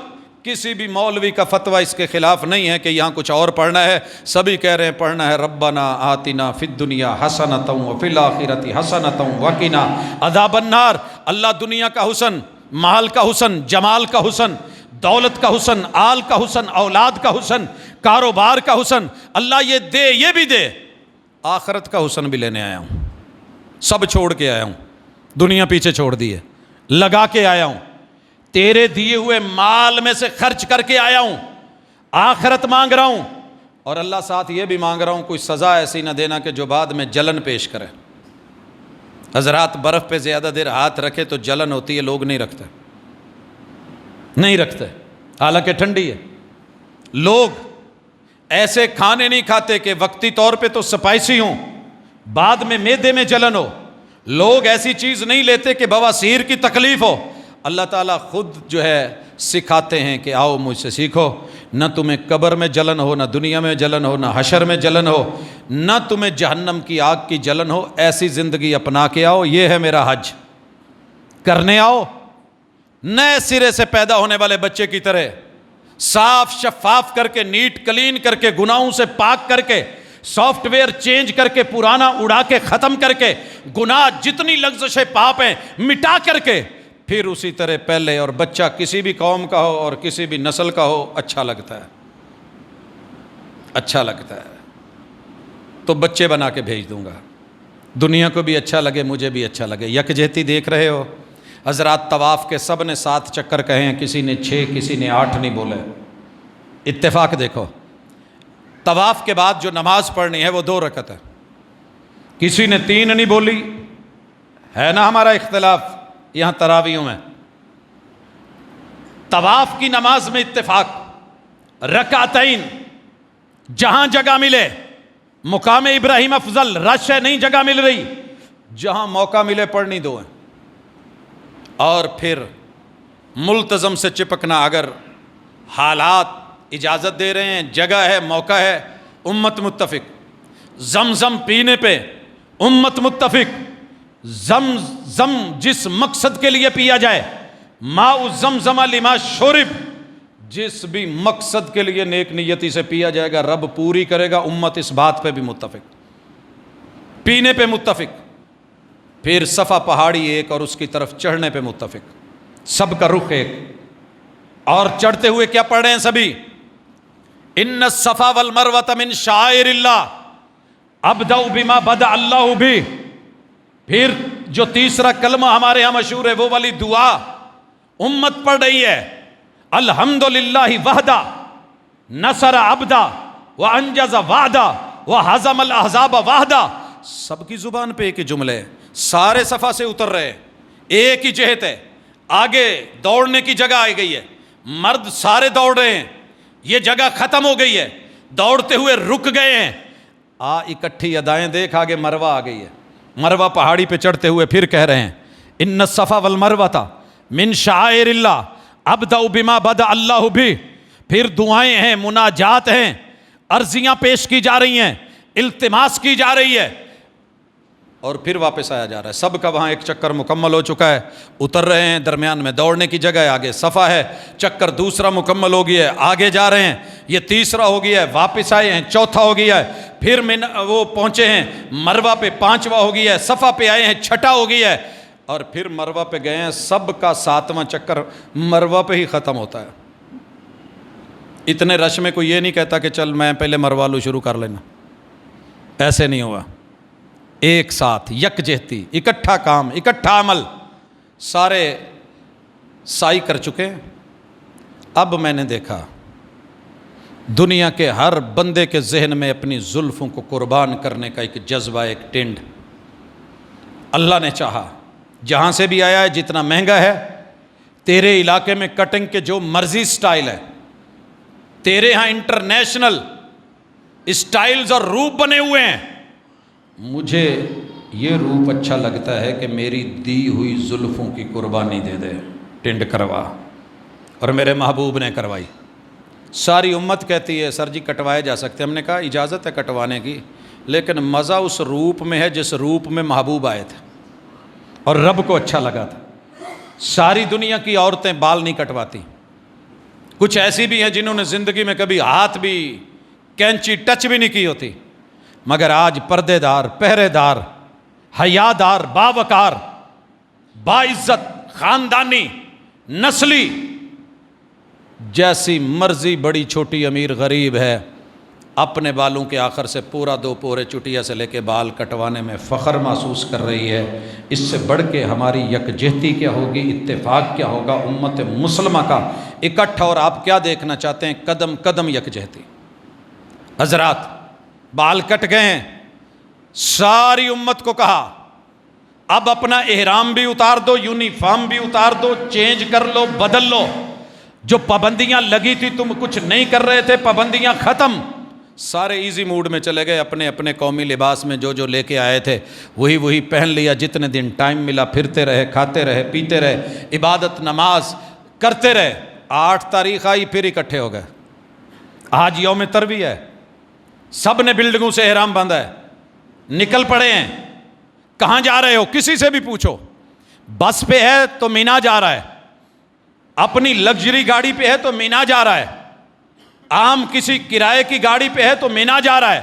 کسی بھی مولوی کا فتویٰ اس کے خلاف نہیں ہے کہ یہاں کچھ اور پڑھنا ہے، سبھی کہہ رہے ہیں پڑھنا ہے ربنا آتنا فی الدنیا حسنۃ وفی الآخرۃ حسنۃ وقنا عذاب النار۔ اللہ دنیا کا حسن، مال کا حسن، جمال کا حسن، دولت کا حسن، آل کا حسن، اولاد کا حسن، کاروبار کا حسن، اللہ یہ دے، یہ بھی دے، آخرت کا حسن بھی لینے آیا ہوں، سب چھوڑ کے آیا ہوں، دنیا پیچھے چھوڑ دی ہے، لگا کے آیا ہوں، تیرے دیے ہوئے مال میں سے خرچ کر کے آیا ہوں، آخرت مانگ رہا ہوں، اور اللہ ساتھ یہ بھی مانگ رہا ہوں کوئی سزا ایسی نہ دینا کہ جو بعد میں جلن پیش کرے۔ حضرات برف پہ زیادہ دیر ہاتھ رکھے تو جلن ہوتی ہے، لوگ نہیں رکھتے حالانکہ ٹھنڈی ہے۔ لوگ ایسے کھانے نہیں کھاتے کہ وقتی طور پہ تو سپائسی ہوں، بعد میں معدے میں جلن ہو۔ لوگ ایسی چیز نہیں لیتے کہ بواسیر کی تکلیف ہو۔ اللہ تعالیٰ خود جو ہے سکھاتے ہیں کہ آؤ مجھ سے سیکھو، نہ تمہیں قبر میں جلن ہو، نہ دنیا میں جلن ہو، نہ حشر میں جلن ہو، نہ تمہیں جہنم کی آگ کی جلن ہو، ایسی زندگی اپنا کے آؤ، یہ ہے میرا حج کرنے آؤ، نئے سرے سے پیدا ہونے والے بچے کی طرح صاف شفاف کر کے، نیٹ کلین کر کے، گناہوں سے پاک کر کے، سافٹ ویئر چینج کر کے، پرانا اڑا کے ختم کر کے، گناہ جتنی لغزشیں پاپ ہیں مٹا کر کے، پھر اسی طرح پہلے۔ اور بچہ کسی بھی قوم کا ہو اور کسی بھی نسل کا ہو، اچھا لگتا ہے تو بچے بنا کے بھیج دوں گا، دنیا کو بھی اچھا لگے، مجھے بھی اچھا لگے۔ یکجہتی دیکھ رہے ہو حضرات، طواف کے سب نے 7 چکر کہے ہیں، کسی نے 6، کسی نے 8 نہیں بولے، اتفاق دیکھو۔ طواف کے بعد جو نماز پڑھنی ہے وہ 2 رکعت ہے، کسی نے 3 نہیں بولی، ہے نا ہمارا اختلاف یہاں تراویحوں میں۔ طواف کی نماز میں اتفاق، رکعتین، جہاں جگہ ملے، مقام ابراہیم افضل، رش ہے نہیں جگہ مل رہی، جہاں موقع ملے پڑھنی 2 ہیں، اور پھر ملتزم سے چپکنا، اگر حالات اجازت دے رہے ہیں، جگہ ہے، موقع ہے، امت متفق۔ زمزم پینے پہ امت متفق، زمزم جس مقصد کے لیے پیا جائے، ماء زمزم لما شرب، جس بھی مقصد کے لیے نیک نیتی سے پیا جائے گا رب پوری کرے گا، امت اس بات پہ بھی متفق، پینے پہ متفق۔ پھر صفا پہاڑی ایک اور اس کی طرف چڑھنے پہ متفق، سب کا رخ ایک، اور چڑھتے ہوئے کیا پڑھ رہے ہیں سبھی؟ ان الصفا والمروۃ من شعائر اللہ ابدأ بما بدأ اللہ بھی۔ پھر جو تیسرا کلمہ ہمارے ہاں مشہور ہے، وہ والی دعا امت پڑھ رہی ہے، الحمدللہ وحدہ نصر عبدہ وانجز وعدہ وہزم الاحزاب وحدہ۔ سب کی زبان پہ ایک ہی جملے، سارے صفا سے اتر رہے، ایک ہی جہت ہے، آگے دوڑنے کی جگہ آ گئی ہے، مرد سارے دوڑ رہے ہیں، یہ جگہ ختم ہو گئی ہے، دوڑتے ہوئے رک گئے ہیں، اکٹھی ادائیں دیکھ، آگے مروہ آ گئی ہے، مروہ پہاڑی پہ چڑھتے ہوئے پھر کہہ رہے ہیں ان الصفا والمروۃ من شعائر اللہ ابدأ بما بدأ اللہ بھی۔ پھر دعائیں ہیں، مناجات ہیں، عرضیاں پیش کی جا رہی ہیں، التماس کی جا رہی ہے، اور پھر واپس آیا جا رہا ہے۔ سب کا وہاں ایک چکر مکمل ہو چکا ہے، اتر رہے ہیں، درمیان میں دوڑنے کی جگہ ہے، آگے صفا ہے، چکر دوسرا مکمل ہو گیا ہے، آگے جا رہے ہیں، یہ تیسرا ہو گیا ہے، واپس آئے ہیں، چوتھا ہو گیا ہے، پھر وہ پہنچے ہیں مروہ پہ، 5واں ہو گیا ہے، صفا پہ آئے ہیں، 6واں ہو گیا ہے، اور پھر مروہ پہ گئے ہیں، سب کا 7واں چکر مروہ پہ ہی ختم ہوتا ہے۔ اتنے رش میں کوئی یہ نہیں کہتا کہ چل میں پہلے مروہ لو شروع کر لینا، ایسے نہیں ہوا، ایک ساتھ یکجہتی، اکٹھا کام، اکٹھا عمل، سارے سائی کر چکے ہیں۔ اب میں نے دیکھا دنیا کے ہر بندے کے ذہن میں اپنی زلفوں کو قربان کرنے کا ایک جذبہ، ایک ٹینڈ اللہ نے چاہا، جہاں سے بھی آیا ہے، جتنا مہنگا ہے، تیرے علاقے میں کٹنگ کے جو مرضی سٹائل ہے، تیرے ہاں انٹرنیشنل سٹائلز اور روپ بنے ہوئے ہیں، مجھے یہ روپ اچھا لگتا ہے کہ میری دی ہوئی زلفوں کی قربانی دے دے، ٹنڈ کروا، اور میرے محبوب نے کروائی۔ ساری امت کہتی ہے سر جی کٹوائے جا سکتے، ہم نے کہا اجازت ہے کٹوانے کی، لیکن مزہ اس روپ میں ہے جس روپ میں محبوب آئے تھے اور رب کو اچھا لگا تھا۔ ساری دنیا کی عورتیں بال نہیں کٹواتی، کچھ ایسی بھی ہیں جنہوں نے زندگی میں کبھی ہاتھ بھی کینچی ٹچ بھی نہیں کی ہوتی، مگر آج پردے دار، پہرے دار، حیادار، باوقار، باعزت، خاندانی، نسلی، جیسی مرضی بڑی چھوٹی امیر غریب ہے، اپنے بالوں کے آخر سے پورا 2 پورے چٹیا سے لے کے بال کٹوانے میں فخر محسوس کر رہی ہے۔ اس سے بڑھ کے ہماری یکجہتی کیا ہوگی، اتفاق کیا ہوگا امت مسلمہ کا اکٹھا، اور آپ کیا دیکھنا چاہتے ہیں؟ قدم قدم یکجہتی۔ حضرات بال کٹ گئے ہیں، ساری امت کو کہا اب اپنا احرام بھی اتار دو، یونیفارم بھی اتار دو، چینج کر لو، بدل لو، جو پابندیاں لگی تھی تم کچھ نہیں کر رہے تھے، پابندیاں ختم۔ سارے ایزی موڈ میں چلے گئے، اپنے اپنے قومی لباس میں جو لے کے آئے تھے وہی پہن لیا، جتنے دن ٹائم ملا پھرتے رہے، کھاتے رہے، پیتے رہے، عبادت نماز کرتے رہے۔ 8 تاریخ آئی پھر اکٹھے ہو گئے، آج یوم ترویہ ہے، سب نے بلڈنگوں سے احرام باندھا ہے، نکل پڑے ہیں۔ کہاں جا رہے ہو؟ کسی سے بھی پوچھو، بس پہ ہے تو مینا جا رہا ہے، اپنی لگژری گاڑی پہ ہے تو مینا جا رہا ہے، عام کسی کرائے کی گاڑی پہ ہے تو مینا جا رہا ہے،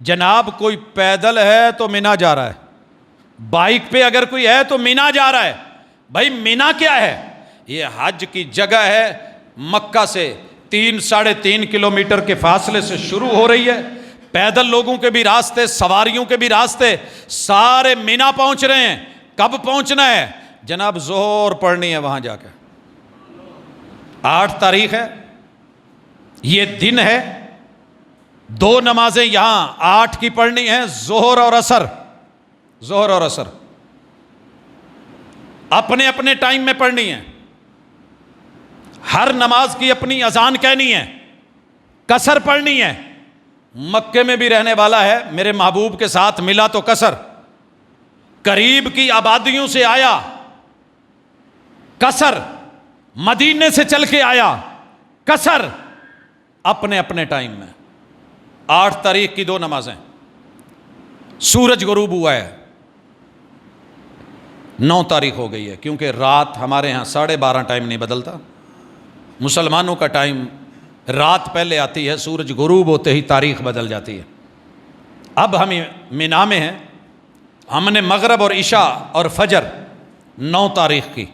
جناب کوئی پیدل ہے تو مینا جا رہا ہے، بائک پہ اگر کوئی ہے تو مینا جا رہا ہے۔ بھائی مینا کیا ہے؟ یہ حج کی جگہ ہے، مکہ سے 3-3.5 کلومیٹر کے فاصلے سے شروع ہو رہی ہے، پیدل لوگوں کے بھی راستے، سواریوں کے بھی راستے، سارے مینا پہنچ رہے ہیں۔ کب پہنچنا ہے؟ جناب ظہر پڑھنی ہے وہاں جا کے، 8 تاریخ ہے، یہ دن ہے، 2 نمازیں یہاں 8 کی پڑھنی ہے، ظہر اور عصر، ظہر اور عصر اپنے اپنے ٹائم میں پڑھنی ہے، ہر نماز کی اپنی اذان کہنی ہے، قصر پڑھنی ہے۔ مکے میں بھی رہنے والا ہے، میرے محبوب کے ساتھ ملا تو قصر، قریب کی آبادیوں سے آیا قصر، مدینے سے چل کے آیا قصر، اپنے اپنے ٹائم میں۔ 8 تاریخ کی 2 نمازیں، سورج غروب ہوا ہے، 9 تاریخ ہو گئی ہے، کیونکہ رات ہمارے ہاں 12:30 ٹائم نہیں بدلتا، مسلمانوں کا ٹائم رات پہلے آتی ہے، سورج غروب ہوتے ہی تاریخ بدل جاتی ہے۔ اب ہم مینا میں ہیں، ہم نے مغرب اور عشاء اور فجر 9 تاریخ کی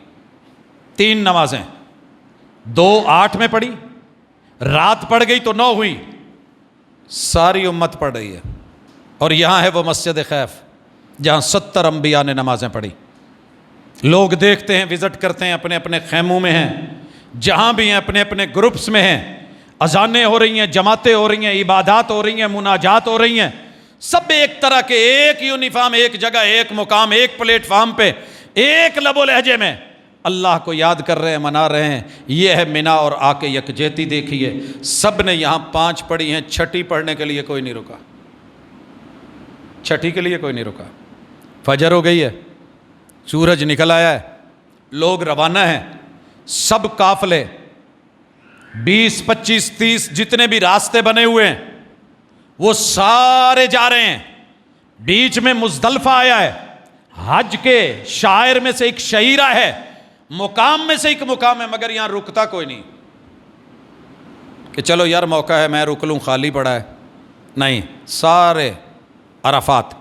3 نمازیں، 2 8 میں پڑھی، رات پڑ گئی تو 9 ہوئی، ساری امت پڑھ رہی ہے۔ اور یہاں ہے وہ مسجد خیف جہاں 70 انبیاء نے نمازیں پڑھی، لوگ دیکھتے ہیں، وزٹ کرتے ہیں، اپنے اپنے خیموں میں ہیں، جہاں بھی ہیں اپنے اپنے گروپس میں ہیں، اذانیں ہو رہی ہیں، جماعتیں ہو رہی ہیں، عبادات ہو رہی ہیں، مناجات ہو رہی ہیں، سب ایک طرح کے، ایک یونیفارم، ایک جگہ، ایک مقام، ایک پلیٹ فارم پہ، ایک لب و لہجے میں اللہ کو یاد کر رہے ہیں، منا رہے ہیں۔ یہ ہے مینا، اور آ کے یکجہتی دیکھیے، سب نے یہاں 5 پڑھی ہیں، 6ٹھی پڑھنے کے لیے کوئی نہیں رکا، 6ٹھی کے لیے کوئی نہیں رکا۔ فجر ہو گئی ہے، سورج نکل آیا ہے، لوگ روانہ ہیں، سب قافلے 20 25 30 جتنے بھی راستے بنے ہوئے ہیں وہ سارے جا رہے ہیں۔ بیچ میں مزدلفہ آیا ہے، حج کے شاعر میں سے ایک شعیرہ ہے، مقام میں سے ایک مقام ہے، مگر یہاں رکتا کوئی نہیں کہ چلو یار موقع ہے میں رک لوں، خالی پڑا ہے، نہیں، سارے عرفات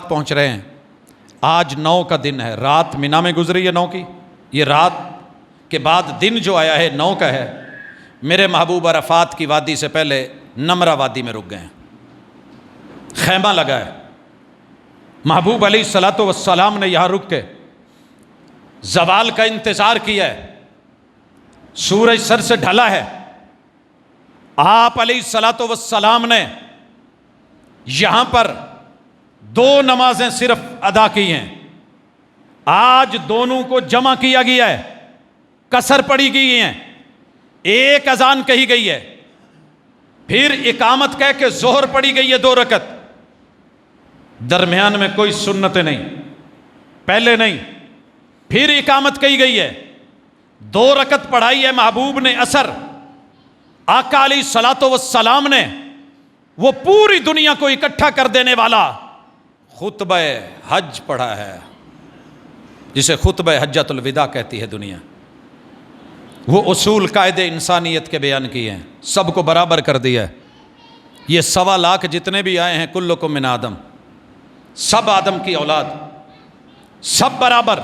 پہنچ رہے ہیں۔ آج 9 کا دن ہے، رات مینا میں گزری ہے 9 کی، یہ رات کے بعد دن جو آیا ہے 9 کا ہے۔ میرے محبوب عرفات کی وادی سے پہلے نمرہ وادی میں رک گئے ہیں، خیمہ لگا ہے، محبوب علیہ الصلوۃ والسلام نے یہاں رک کے زوال کا انتظار کیا ہے، سورج سر سے ڈھلا ہے، آپ علیہ الصلوۃ والسلام نے یہاں پر 2 نمازیں صرف ادا کی ہیں، آج دونوں کو جمع کیا گیا ہے، قصر پڑھی گئی ہیں، ایک اذان کہی گئی ہے، پھر اقامت کہہ کے ظہر پڑھی گئی ہے 2 رکعت، درمیان میں کوئی سنتیں نہیں، پہلے نہیں، پھر اقامت کہی گئی ہے، 2 رکعت پڑھائی ہے محبوب نے اثر، آقا علیہ الصلوۃ والسلام نے، وہ پوری دنیا کو اکٹھا کر دینے والا خطبہ حج پڑھا ہے، جسے خطبہ حجۃ الوداع کہتی ہے دنیا۔ وہ اصول قاعدے انسانیت کے بیان کیے ہیں، سب کو برابر کر دیا ہے۔ یہ 1.25 لاکھ جتنے بھی آئے ہیں، کلکم من آدم، سب آدم کی اولاد، سب برابر،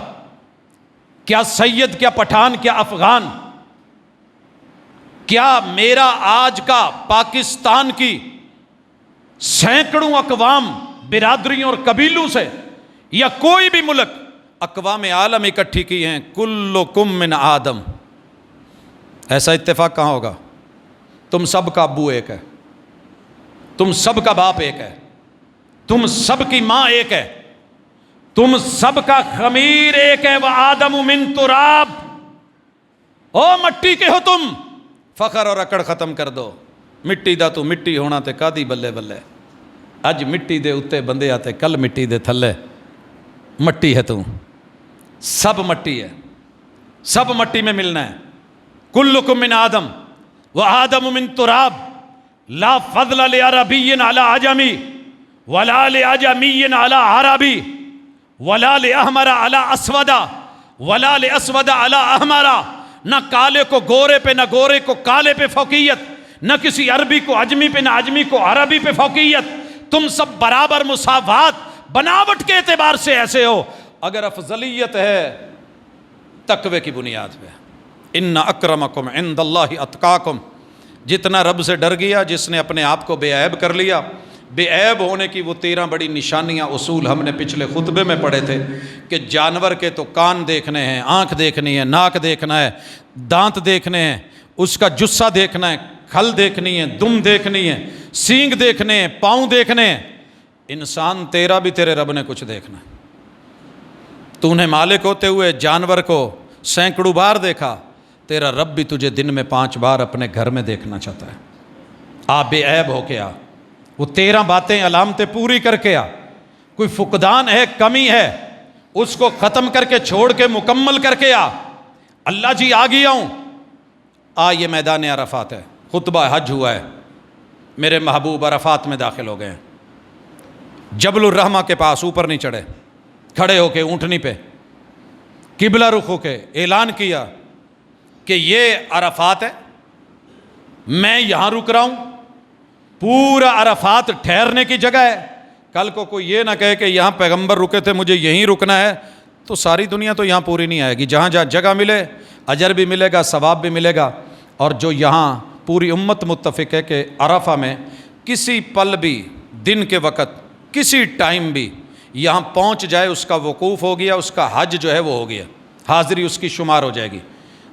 کیا سید، کیا پٹھان، کیا افغان، کیا میرا آج کا پاکستان کی سینکڑوں اقوام، برادریوں اور قبیلوں سے، یا کوئی بھی ملک، اقوام عالم اکٹھی کی ہیں، کلکم من آدم، ایسا اتفاق کہاں ہوگا؟ تم سب کا ابو ایک ہے، تم سب کا باپ ایک ہے، تم سب کی ماں ایک ہے، تم سب کا خمیر ایک ہے، وآدم من تراب، او مٹی کے ہو تم، فخر اور اکڑ ختم کر دو، مٹی دا تو مٹی ہونا تے کادی بلے بلے، اج مٹی دے اتے بندے آتے، کل مٹی دے تھلے، مٹی ہے تو، سب مٹی ہے، سب مٹی میں ملنا ہے، کلکم من آدم وآدم من تراب، لا فضل لعربی علی عجمی ولا لعجمی علی عربی ولا لأحمر علی اسود ولا لأسود علی احمر، نہ کالے کو گورے پہ، نہ گورے کو کالے پہ فوقیت، نہ کسی عربی کو عجمی پہ، نہ عجمی کو عربی پہ فوقیت، تم سب برابر، مساوات، بناوٹ کے اعتبار سے ایسے ہو۔ اگر افضلیت ہے تقوی کی بنیاد پہ، ان اکرمکم عند اللہ اتقاکم، جتنا رب سے ڈر گیا، جس نے اپنے آپ کو بے عیب کر لیا، بے عیب ہونے کی وہ 13 بڑی نشانیاں، اصول ہم نے پچھلے خطبے میں پڑھے تھے کہ جانور کے تو کان دیکھنے ہیں، آنکھ دیکھنی ہے، ناک دیکھنا ہے، دانت دیکھنے ہیں، اس کا جسہ دیکھنا ہے، کھل دیکھنی ہے، دم دیکھنی ہے، سینگ دیکھنے ہیں، پاؤں دیکھنے ہیں۔ انسان تیرا بھی تیرے رب نے کچھ دیکھنا ہے۔ تو نے مالک ہوتے ہوئے جانور کو سینکڑوں بار دیکھا، تیرا رب بھی تجھے دن میں 5 بار اپنے گھر میں دیکھنا چاہتا ہے۔ آپ بے عیب ہو کے آ، وہ 13 باتیں، علامتیں پوری کر کے آ، کوئی فقدان ہے، کمی ہے، اس کو ختم کر کے، چھوڑ کے، مکمل کر کے آ۔ اللہ جی آ گیا ہوں، یہ میدان عرفات ہے، خطبہ حج ہوا ہے، میرے محبوب عرفات میں داخل ہو گئے ہیں، جبل الرحمہ کے پاس، اوپر نہیں چڑھے، کھڑے ہو کے اونٹنی پہ قبلہ رخ ہو کے اعلان کیا کہ یہ عرفات ہے، میں یہاں رک رہا ہوں، پورا عرفات ٹھہرنے کی جگہ ہے۔ کل کو کوئی یہ نہ کہے کہ یہاں پیغمبر رکے تھے، مجھے یہیں رکنا ہے، تو ساری دنیا تو یہاں پوری نہیں آئے گی۔ جہاں جہاں جگہ ملے، اجر بھی ملے گا، ثواب بھی ملے گا۔ اور جو یہاں پوری امت متفق ہے کہ عرفہ میں کسی پل بھی، دن کے وقت، کسی ٹائم بھی یہاں پہنچ جائے، اس کا وقوف ہو گیا، اس کا حج جو ہے وہ ہو گیا، حاضری اس کی شمار ہو جائے گی۔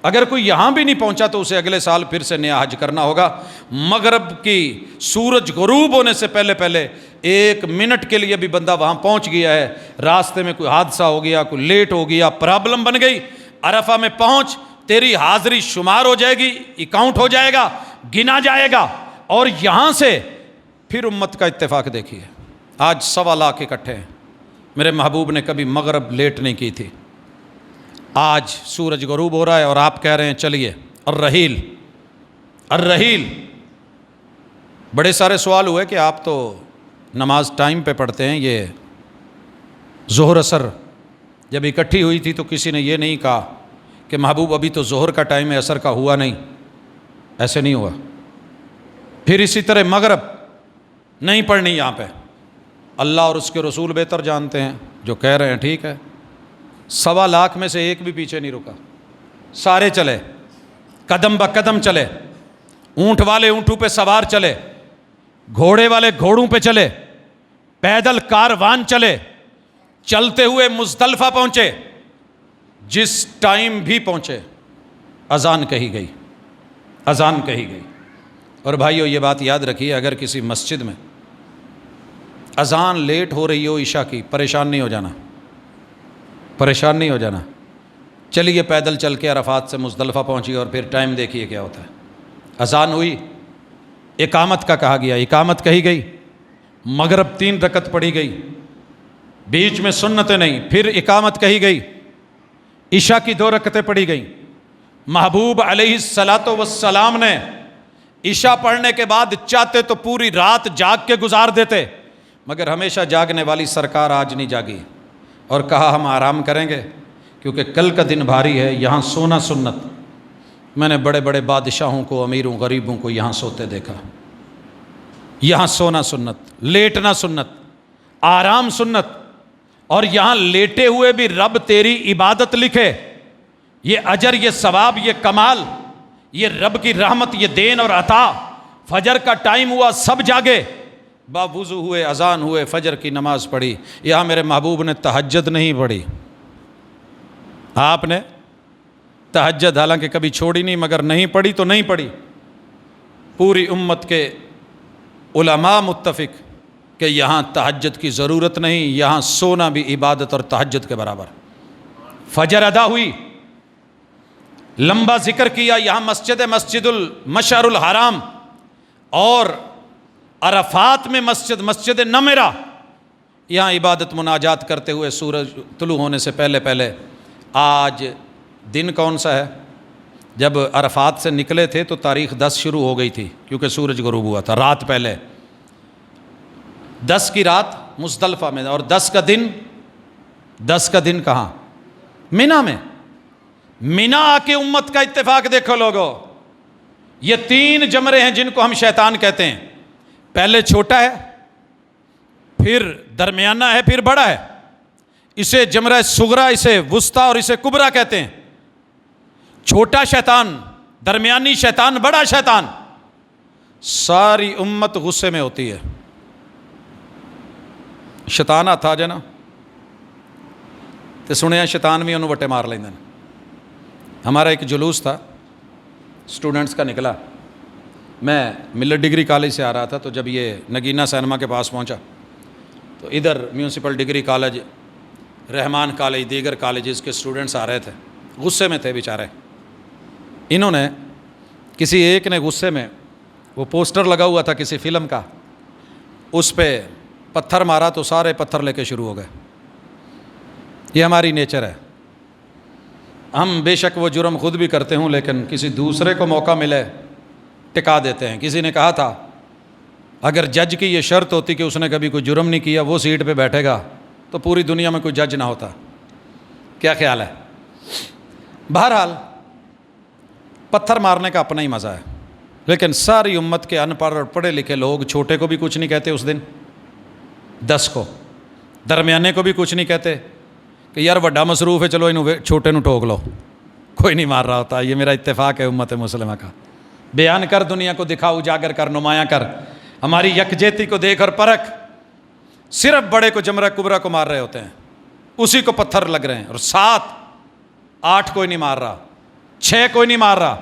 اگر کوئی یہاں بھی نہیں پہنچا تو اسے اگلے سال پھر سے نیا حج کرنا ہوگا۔ مغرب کی سورج غروب ہونے سے پہلے 1 منٹ کے لیے بھی بندہ وہاں پہنچ گیا ہے، راستے میں کوئی حادثہ ہو گیا، کوئی لیٹ ہو گیا، پرابلم بن گئی، عرفہ میں پہنچ، تیری حاضری شمار ہو جائے گی، اکاؤنٹ ہو جائے گا، گنا جائے گا۔ اور یہاں سے پھر امت کا اتفاق دیکھیے، آج 1.25 لاکھ اکٹھے ہیں۔ میرے محبوب نے کبھی مغرب لیٹ نہیں کی تھی۔ آج سورج غروب ہو رہا ہے اور آپ کہہ رہے ہیں چلیے الرحیل الرحیل۔ بڑے سارے سوال ہوئے کہ آپ تو نماز ٹائم پہ پڑھتے ہیں، یہ ظہر اثر جب اکٹھی ہوئی تھی تو کسی نے یہ نہیں کہا کہ محبوب ابھی تو ظہر کا ٹائم ہے، اثر کا ہوا نہیں، ایسے نہیں ہوا۔ پھر اسی طرح مغرب نہیں پڑھنی یہاں پہ، اللہ اور اس کے رسول بہتر جانتے ہیں، جو کہہ رہے ہیں ٹھیک ہے۔ 1.25 لاکھ میں سے ایک بھی پیچھے نہیں رکا، سارے چلے، قدم بقدم چلے، اونٹ والے اونٹوں پہ سوار چلے، گھوڑے والے گھوڑوں پہ چلے، پیدل کاروان چلے، چلتے ہوئے مزدلفہ پہنچے، جس ٹائم بھی پہنچے اذان کہی گئی، اذان کہی گئی۔ اور بھائیو یہ بات یاد رکھیے، اگر کسی مسجد میں اذان لیٹ ہو رہی ہو عشاء کی، پریشان نہیں ہو جانا، پریشان نہیں ہو جانا۔ چلیے پیدل چل کے عرفات سے مزدلفہ پہنچی اور پھر ٹائم دیکھیے کیا ہوتا ہے۔ اذان ہوئی، اقامت کا کہا گیا، اقامت کہی گئی، مغرب 3 رکعت پڑھی گئی، بیچ میں سنتیں نہیں. پھر اقامت کہی گئی, عشاء کی 2 رکعتیں پڑھی گئیں. محبوب علیہ الصلاۃ والسلام نے عشاء پڑھنے کے بعد چاہتے تو پوری رات جاگ کے گزار دیتے, مگر ہمیشہ جاگنے والی سرکار آج نہیں جاگی اور کہا ہم آرام کریں گے کیونکہ کل کا دن بھاری ہے, یہاں سونا سنت. میں نے بڑے بڑے بادشاہوں کو, امیروں, غریبوں کو یہاں سوتے دیکھا. یہاں سونا سنت, لیٹنا سنت, آرام سنت. اور یہاں لیٹے ہوئے بھی رب تیری عبادت لکھے, یہ اجر, یہ ثواب, یہ کمال, یہ رب کی رحمت, یہ دین اور عطا. فجر کا ٹائم ہوا, سب جاگے, باوضو ہوئے, اذان ہوئے, فجر کی نماز پڑھی. یہاں میرے محبوب نے تہجد نہیں پڑھی. آپ نے تہجد حالانکہ کبھی چھوڑی نہیں, مگر نہیں پڑھی تو نہیں پڑھی. پوری امت کے علماء متفق کہ یہاں تہجد کی ضرورت نہیں, یہاں سونا بھی عبادت اور تہجد کے برابر. فجر ادا ہوئی, لمبا ذکر کیا. یہاں مسجد المشعر الحرام اور عرفات میں مسجد نمرہ, یہاں عبادت مناجات کرتے ہوئے سورج طلوع ہونے سے پہلے پہلے. آج دن کون سا ہے؟ جب عرفات سے نکلے تھے تو تاریخ 10 شروع ہو گئی تھی کیونکہ سورج غروب ہوا تھا رات پہلے. 10 کی رات مزدلفہ میں, اور 10 کا دن کہاں؟ مینا میں. مینا آ کے امت کا اتفاق دیکھو لوگو. یہ 3 جمرے ہیں جن کو ہم شیطان کہتے ہیں. پہلے چھوٹا ہے, پھر درمیانہ ہے, پھر بڑا ہے. اسے جمرہ صغرا, اسے وسطیٰ اور اسے کبرا کہتے ہیں. چھوٹا شیطان, درمیانی شیطان, بڑا شیطان. ساری امت غصے میں ہوتی ہے. شیطان تھا جنا تے سنیا شیطان بھی انہوں وٹے مار لیندے. ہمارا ایک جلوس تھا اسٹوڈنٹس کا نکلا. میں ملت ڈگری کالج سے آ رہا تھا, تو جب یہ نگینہ سینما کے پاس پہنچا تو ادھر میونسپل ڈگری کالج, رحمان کالج, دیگر کالجز کے اسٹوڈنٹس آ رہے تھے. غصے میں تھے بیچارے. انہوں نے کسی ایک نے غصے میں, وہ پوسٹر لگا ہوا تھا کسی فلم کا, اس پہ پتھر مارا تو سارے پتھر لے کے شروع ہو گئے. یہ ہماری نیچر ہے. ہم بے شک وہ جرم خود بھی کرتے ہوں, لیکن کسی دوسرے کو موقع ملے ٹکا دیتے ہیں. کسی نے کہا تھا اگر جج کی یہ شرط ہوتی کہ اس نے کبھی کوئی جرم نہیں کیا, وہ سیٹ پہ بیٹھے گا, تو پوری دنیا میں کوئی جج نہ ہوتا. کیا خیال ہے؟ بہرحال پتھر مارنے کا اپنا ہی مزہ ہے, لیکن ساری امت کے ان پڑھ اور پڑھے لکھے لوگ چھوٹے کو بھی کچھ نہیں کہتے اس دن, 10 کو, درمیانے کو بھی کچھ نہیں کہتے کہ یار وڈا مصروف ہے, چلو انہوں چھوٹے نو ٹوک لو. کوئی نہیں مار رہا ہوتا. یہ میرا اتفاق ہے امت مسلمہ کا. بیان کر, دنیا کو دکھا, اجاگر کر, نمایاں کر. ہماری یکجہتی کو دیکھ اور پرکھ. صرف بڑے کو, جمرہ کبرا کو مار رہے ہوتے ہیں, اسی کو پتھر لگ رہے ہیں. اور 7 8 کوئی نہیں مار رہا, 6 کوئی نہیں مار رہا.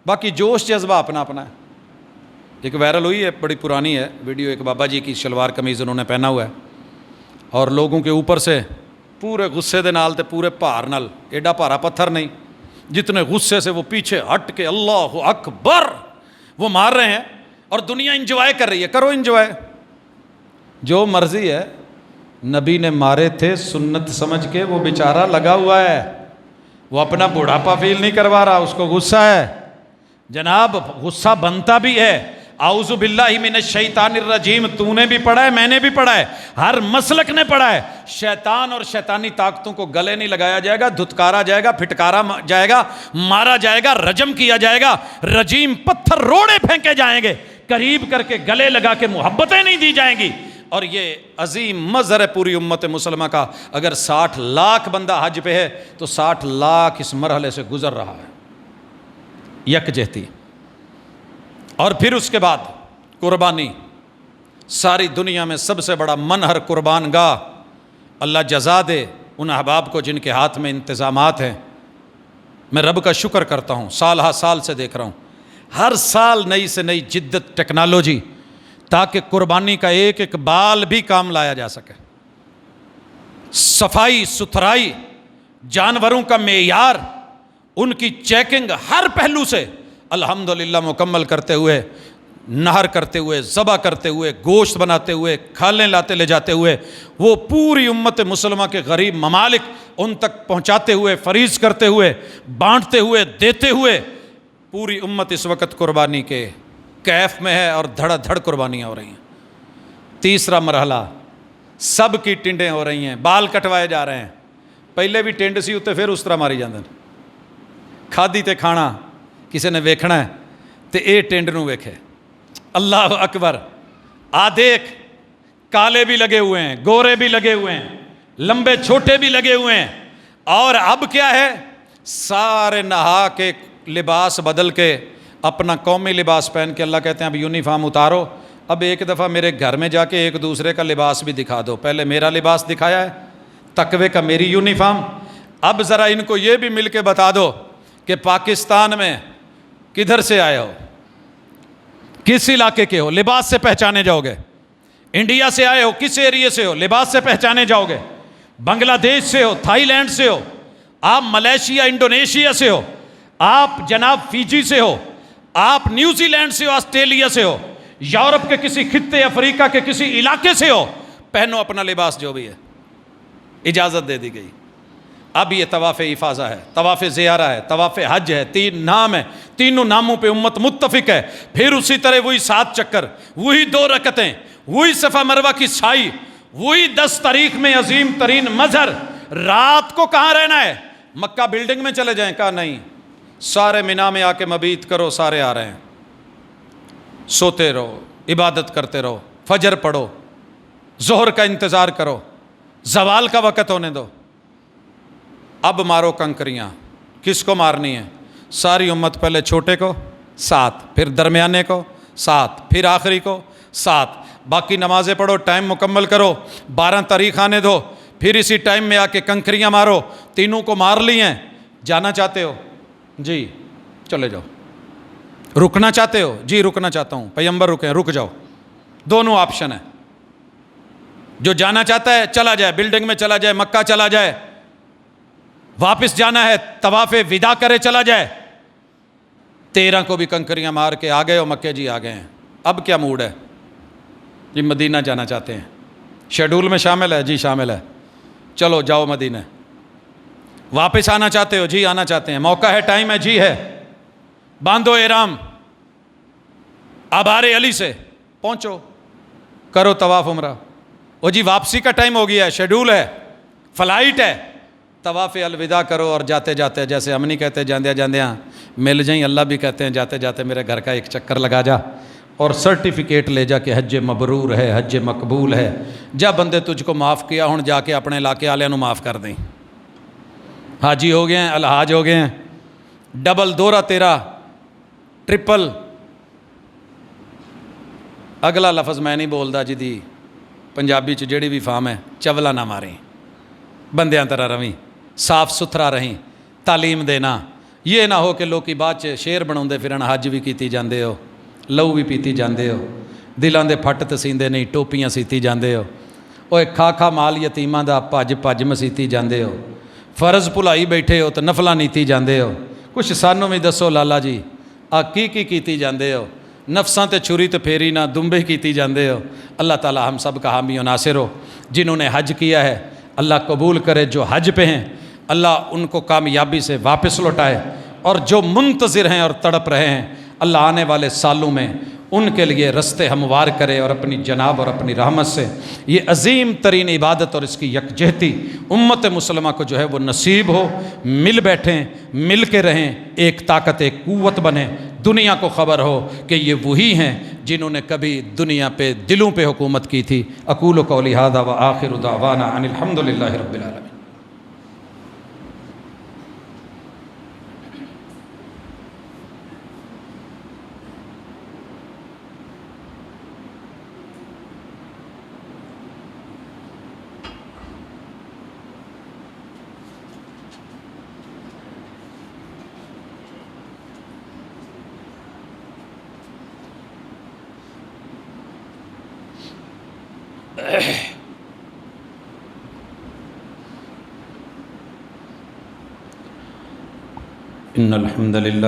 باقی جوش جذبہ اپنا اپنا ہے. ایک وائرل ہوئی ہے, بڑی پرانی ہے ویڈیو, ایک بابا جی کی شلوار قمیض انہوں نے پہنا ہوا ہے, اور لوگوں کے اوپر سے پورے غصے دے نال تے پورے بھار نال, ایڈا بھارا پتھر نہیں, جتنے غصے سے وہ پیچھے ہٹ کے اللہ اکبر وہ مار رہے ہیں, اور دنیا انجوائے کر رہی ہے. کرو انجوائے, جو مرضی ہے. نبی نے مارے تھے سنت سمجھ کے, وہ بیچارہ لگا ہوا ہے, وہ اپنا بڑھاپا فیل نہیں کروا رہا, اس کو غصہ ہے. جناب غصہ بنتا بھی ہے. اعوذ باللہ من الشیطان الرجیم, تو نے بھی پڑھا ہے, میں نے بھی پڑھا ہے, ہر مسلک نے پڑھا ہے. شیطان اور شیطانی طاقتوں کو گلے نہیں لگایا جائے گا, دھتکارا جائے گا, پھٹکارا جائے گا, مارا جائے گا, رجم کیا جائے گا, رجیم پتھر روڑے پھینکے جائیں گے, قریب کر کے گلے لگا کے محبتیں نہیں دی جائیں گی. اور یہ عظیم مظہر ہے پوری امت مسلمہ کا. اگر 60 لاکھ بندہ حج پہ ہے تو 60 لاکھ اس مرحلے سے گزر رہا ہے. یکجہتی. اور پھر اس کے بعد قربانی. ساری دنیا میں سب سے بڑا منہر قربان گاہ. اللہ جزا دے ان احباب کو جن کے ہاتھ میں انتظامات ہیں. میں رب کا شکر کرتا ہوں, سال ہا سال سے دیکھ رہا ہوں, ہر سال نئی سے نئی جدت, ٹیکنالوجی, تاکہ قربانی کا ایک ایک بال بھی کام لایا جا سکے. صفائی ستھرائی, جانوروں کا معیار, ان کی چیکنگ ہر پہلو سے الحمدللہ مکمل کرتے ہوئے نہر کرتے ہوئے، ذبح کرتے ہوئے، گوشت بناتے ہوئے، کھالیں لاتے لے جاتے ہوئے، وہ پوری امت مسلمہ کے غریب ممالک ان تک پہنچاتے ہوئے، فریض کرتے ہوئے، بانٹتے ہوئے، دیتے ہوئے، پوری امت اس وقت قربانی کے کیف میں ہے اور دھڑا دھڑ قربانیاں ہو رہی ہیں۔ تیسرا مرحلہ، سب کی ٹنڈیں ہو رہی ہیں، بال کٹوائے جا رہے ہیں۔ پہلے بھی ٹنڈ سی اتنے پھر اس طرح ماری جاندے ہیں۔ کھادی تے کھانا کسی نے ویکھنا ہے تے اے ٹنڈ نو ویکھے۔ اللہ اکبر، دیکھ، کالے بھی لگے ہوئے ہیں، گورے بھی لگے ہوئے ہیں، لمبے چھوٹے بھی لگے ہوئے ہیں، اور اب کیا ہے، سارے نہا کے لباس بدل کے اپنا قومی لباس پہن کے اللہ کہتے ہیں اب یونیفارم اتارو، اب ایک دفعہ میرے گھر میں جا کے ایک دوسرے کا لباس بھی دکھا دو۔ پہلے میرا لباس دکھایا ہے، تقوی کا میری یونیفارم، اب ذرا ان کو یہ بھی مل کے بتا دو کہ پاکستان میں کدھر سے آئے ہو، کس علاقے کے ہو، لباس سے پہچانے جاؤ گے۔ انڈیا سے آئے ہو، کس ایریے سے ہو، لباس سے پہچانے جاؤ گے۔ بنگلہ دیش سے ہو، تھائی لینڈ سے ہو، آپ ملیشیا انڈونیشیا سے ہو، آپ جناب فیجی سے ہو، آپ نیوزی لینڈ سے ہو، آسٹریلیا سے ہو، یورپ کے کسی خطے، افریقہ کے کسی علاقے سے ہو، پہنو اپنا لباس جو بھی ہے، اجازت دے دی گئی۔ اب یہ طواف افاضہ ہے، طواف زیارہ ہے، طواف حج ہے، 3 نام ہے، تینوں ناموں پہ امت متفق ہے۔ پھر اسی طرح وہی 7 چکر، وہی 2 رکعتیں، وہی صفا مروہ کی سعی، وہی 10 تاریخ میں عظیم ترین مظہر۔ رات کو کہاں رہنا ہے؟ مکہ بلڈنگ میں چلے جائیں؟ کہا نہیں، سارے مینا میں آ کے مبیت کرو، سارے آ رہے ہیں، سوتے رہو، عبادت کرتے رہو، فجر پڑھو، ظہر کا انتظار کرو، زوال کا وقت ہونے دو۔ اب مارو کنکریاں۔ کس کو مارنی ہے؟ ساری امت، پہلے چھوٹے کو 7، پھر درمیانے کو 7، پھر آخری کو 7۔ باقی نمازیں پڑھو، ٹائم مکمل کرو، 12 تاریخ آنے دو، پھر اسی ٹائم میں آ کے کنکریاں مارو۔ تینوں کو مار لی ہیں۔ جانا چاہتے ہو؟ جی چلے جاؤ۔ رکنا چاہتے ہو؟ جی رکنا چاہتا ہوں، پیغمبر رکیں، رک جاؤ۔ دونوں آپشن ہیں۔ جو جانا چاہتا ہے چلا جائے، بلڈنگ میں چلا جائے، مکہ چلا جائے، واپس جانا ہے طواف وداع کرے چلا جائے۔ 13 کو بھی کنکریاں مار کے آ گئے ہو مکے؟ جی آ گئے ہیں۔ اب کیا موڈ ہے؟ جی مدینہ جانا چاہتے ہیں۔ شیڈول میں شامل ہے؟ جی شامل ہے، چلو جاؤ مدینہ۔ واپس آنا چاہتے ہو؟ جی آنا چاہتے ہیں، موقع ہے، ٹائم ہے؟ جی ہے، باندھو احرام، آبار علی سے پہنچو، کرو طواف عمرہ۔ وہ جی واپسی کا ٹائم ہو گیا ہے، شیڈول ہے، فلائٹ ہے، طواف الوداع کرو، اور جاتے جاتے، جیسے ہم نہیں کہتے جاندیا جاندیا مل جائیں، اللہ بھی کہتے ہیں جاتے جاتے میرے گھر کا ایک چکر لگا جا اور سرٹیفکیٹ لے جا کہ حج مبرور ہے، حج مقبول ہے۔ جا بندے تجھ کو معاف کیا، ہوں جا کے اپنے علاقے والوں نو معاف کر دیں۔ حاجی ہو گئے ہیں، الحاج ہو گئے ہیں، ڈبل دورہ تیرا، ٹرپل۔ اگلا لفظ میں نہیں بولدا جی دی پنجابی چ جیڑی بھی فام ہے، چولا نہ ماریں، بندیاں طرح رویں، صاف ستھرا رہیں، تعلیم دینا۔ یہ نہ ہو کہ لوگ کی بات شیر بناؤندے پھرن، حج بھی کیتی جاندے ہو، لہو بھی پیتی جاندے ہو، دلاں دے پھٹ تسیندے نہیں، ٹوپیاں سیتی جاندے ہو، اوے کھا کھا مال یتیماں دا پج پج مسیتی جاندے ہو، فرض بھلائی بیٹھے ہو تو نفلاں نیتی جاندے ہو۔ کچھ سانوں بھی دسو لالا جی، کی کیتی جاندے ہو؟ نفساں تے چھری تے پھیری نہ دمبے کیتی جاندے ہو۔ اللہ تعالی ہم سب کا حامی و ناصر ہو۔ جنہوں نے حج کیا ہے اللہ قبول کرے، جو حج پہ ہیں اللہ ان کو کامیابی سے واپس لوٹائے، اور جو منتظر ہیں اور تڑپ رہے ہیں اللہ آنے والے سالوں میں ان کے لیے رستے ہموار کرے، اور اپنی جناب اور اپنی رحمت سے یہ عظیم ترین عبادت اور اس کی یکجہتی امت مسلمہ کو جو ہے وہ نصیب ہو۔ مل بیٹھیں، مل کے رہیں، ایک طاقت، ایک قوت بنیں، دنیا کو خبر ہو کہ یہ وہی ہیں جنہوں نے کبھی دنیا پہ دلوں پہ حکومت کی تھی۔ اقول قولی ھذا وآخر دعوانا ان الحمد للہ رب العالمین۔ ان الحمد للہ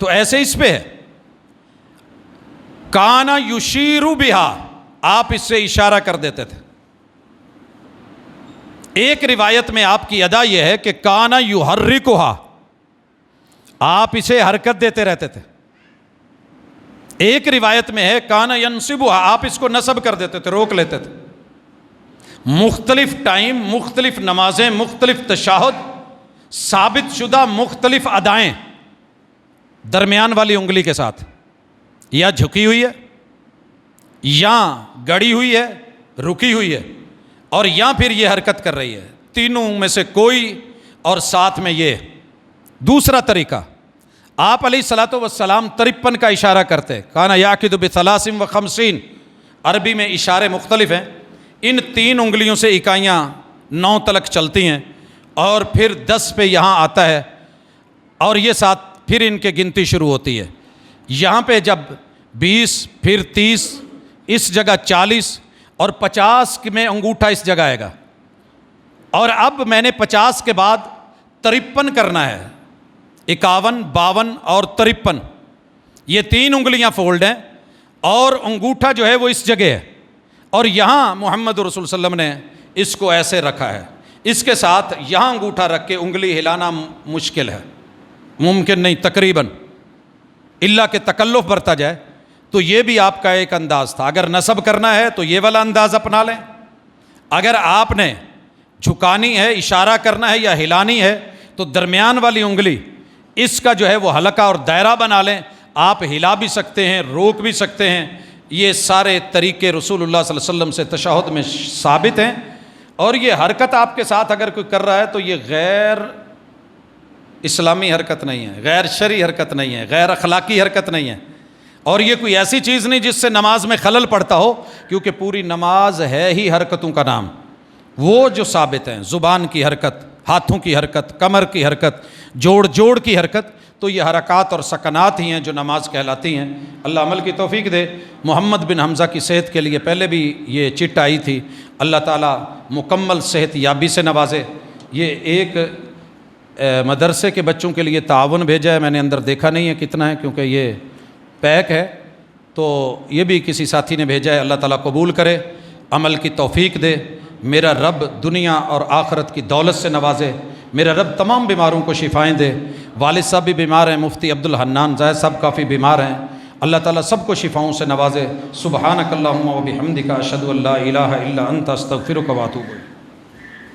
تو ایسے اس پہ ہے کانا یشیرو بہا، آپ اس سے اشارہ کر دیتے تھے۔ ایک روایت میں آپ کی ادا یہ ہے کہ کانا یحرکھا، آپ اسے حرکت دیتے رہتے تھے۔ ایک روایت میں ہے کانا ینصبھا، آپ اس کو نصب کر دیتے تھے، روک لیتے تھے۔ مختلف ٹائم، مختلف نمازیں، مختلف تشہد، ثابت شدہ مختلف ادائیں درمیان والی انگلی کے ساتھ، یا جھکی ہوئی ہے، یا گڑی ہوئی ہے، رکی ہوئی ہے، اور یا پھر یہ حرکت کر رہی ہے، تینوں میں سے کوئی، اور ساتھ میں یہ دوسرا طریقہ۔ آپ علیہ الصلوۃ والسلام 53 کا اشارہ کرتے، کانا یعقد بثلاث وخمسین، عربی میں اشارے مختلف ہیں، ان 3 انگلیوں سے اکائیاں 9 تلک چلتی ہیں، اور پھر 10 پہ یہاں آتا ہے، اور یہ ساتھ پھر ان کے گنتی شروع ہوتی ہے۔ یہاں پہ جب 20، پھر 30، اس جگہ 40، اور 50 میں انگوٹھا اس جگہ آئے گا، اور اب میں نے 50 کے بعد 53 کرنا ہے، 51، 52 اور 53، یہ 3 انگلیاں فولڈ ہیں، اور انگوٹھا جو ہے وہ اس جگہ ہے، اور یہاں محمد رسول صلی اللہ علیہ وسلم نے اس کو ایسے رکھا ہے، اس کے ساتھ یہاں انگوٹھا رکھ کے انگلی ہلانا مشکل ہے، ممکن نہیں تقریباً، اللہ کہ تکلف برتا جائے، تو یہ بھی آپ کا ایک انداز تھا۔ اگر نصب کرنا ہے تو یہ والا انداز اپنا لیں، اگر آپ نے جھکانی ہے، اشارہ کرنا ہے یا ہلانی ہے، تو درمیان والی انگلی اس کا جو ہے وہ حلقہ اور دائرہ بنا لیں، آپ ہلا بھی سکتے ہیں، روک بھی سکتے ہیں، یہ سارے طریقے رسول اللہ صلی اللہ علیہ وسلم سے تشہد میں ثابت ہیں، اور یہ حرکت آپ کے ساتھ اگر کوئی کر رہا ہے تو یہ غیر اسلامی حرکت نہیں ہے، غیر شرعی حرکت نہیں ہے، غیر اخلاقی حرکت نہیں ہے، اور یہ کوئی ایسی چیز نہیں جس سے نماز میں خلل پڑتا ہو، کیونکہ پوری نماز ہے ہی حرکتوں کا نام، وہ جو ثابت ہیں، زبان کی حرکت، ہاتھوں کی حرکت، کمر کی حرکت، جوڑ کی حرکت، تو یہ حرکات اور سکنات ہی ہیں جو نماز کہلاتی ہیں۔ اللہ عمل کی توفیق دے۔ محمد بن حمزہ کی صحت کے لیے پہلے بھی یہ چٹ آئی تھی، اللہ تعالیٰ مکمل صحت یابی سے نوازے۔ یہ ایک مدرسے کے بچوں کے لیے تعاون بھیجا ہے، میں نے اندر دیکھا نہیں ہے کتنا ہے کیونکہ یہ پیک ہے، تو یہ بھی کسی ساتھی نے بھیجا ہے، اللہ تعالیٰ قبول کرے، عمل کی توفیق دے، میرا رب دنیا اور آخرت کی دولت سے نوازے، میرا رب تمام بیماروں کو شفائیں دے۔ والد صاحب بھی بیمار ہیں، مفتی عبدالحنان زاہد صاحب کافی بیمار ہیں، اللہ تعالیٰ سب کو شفاؤں سے نوازے۔ سبحانک اللہم و بحمدک، اشہد ان لا الہ الا انت، استغفرک و اتوب الیک۔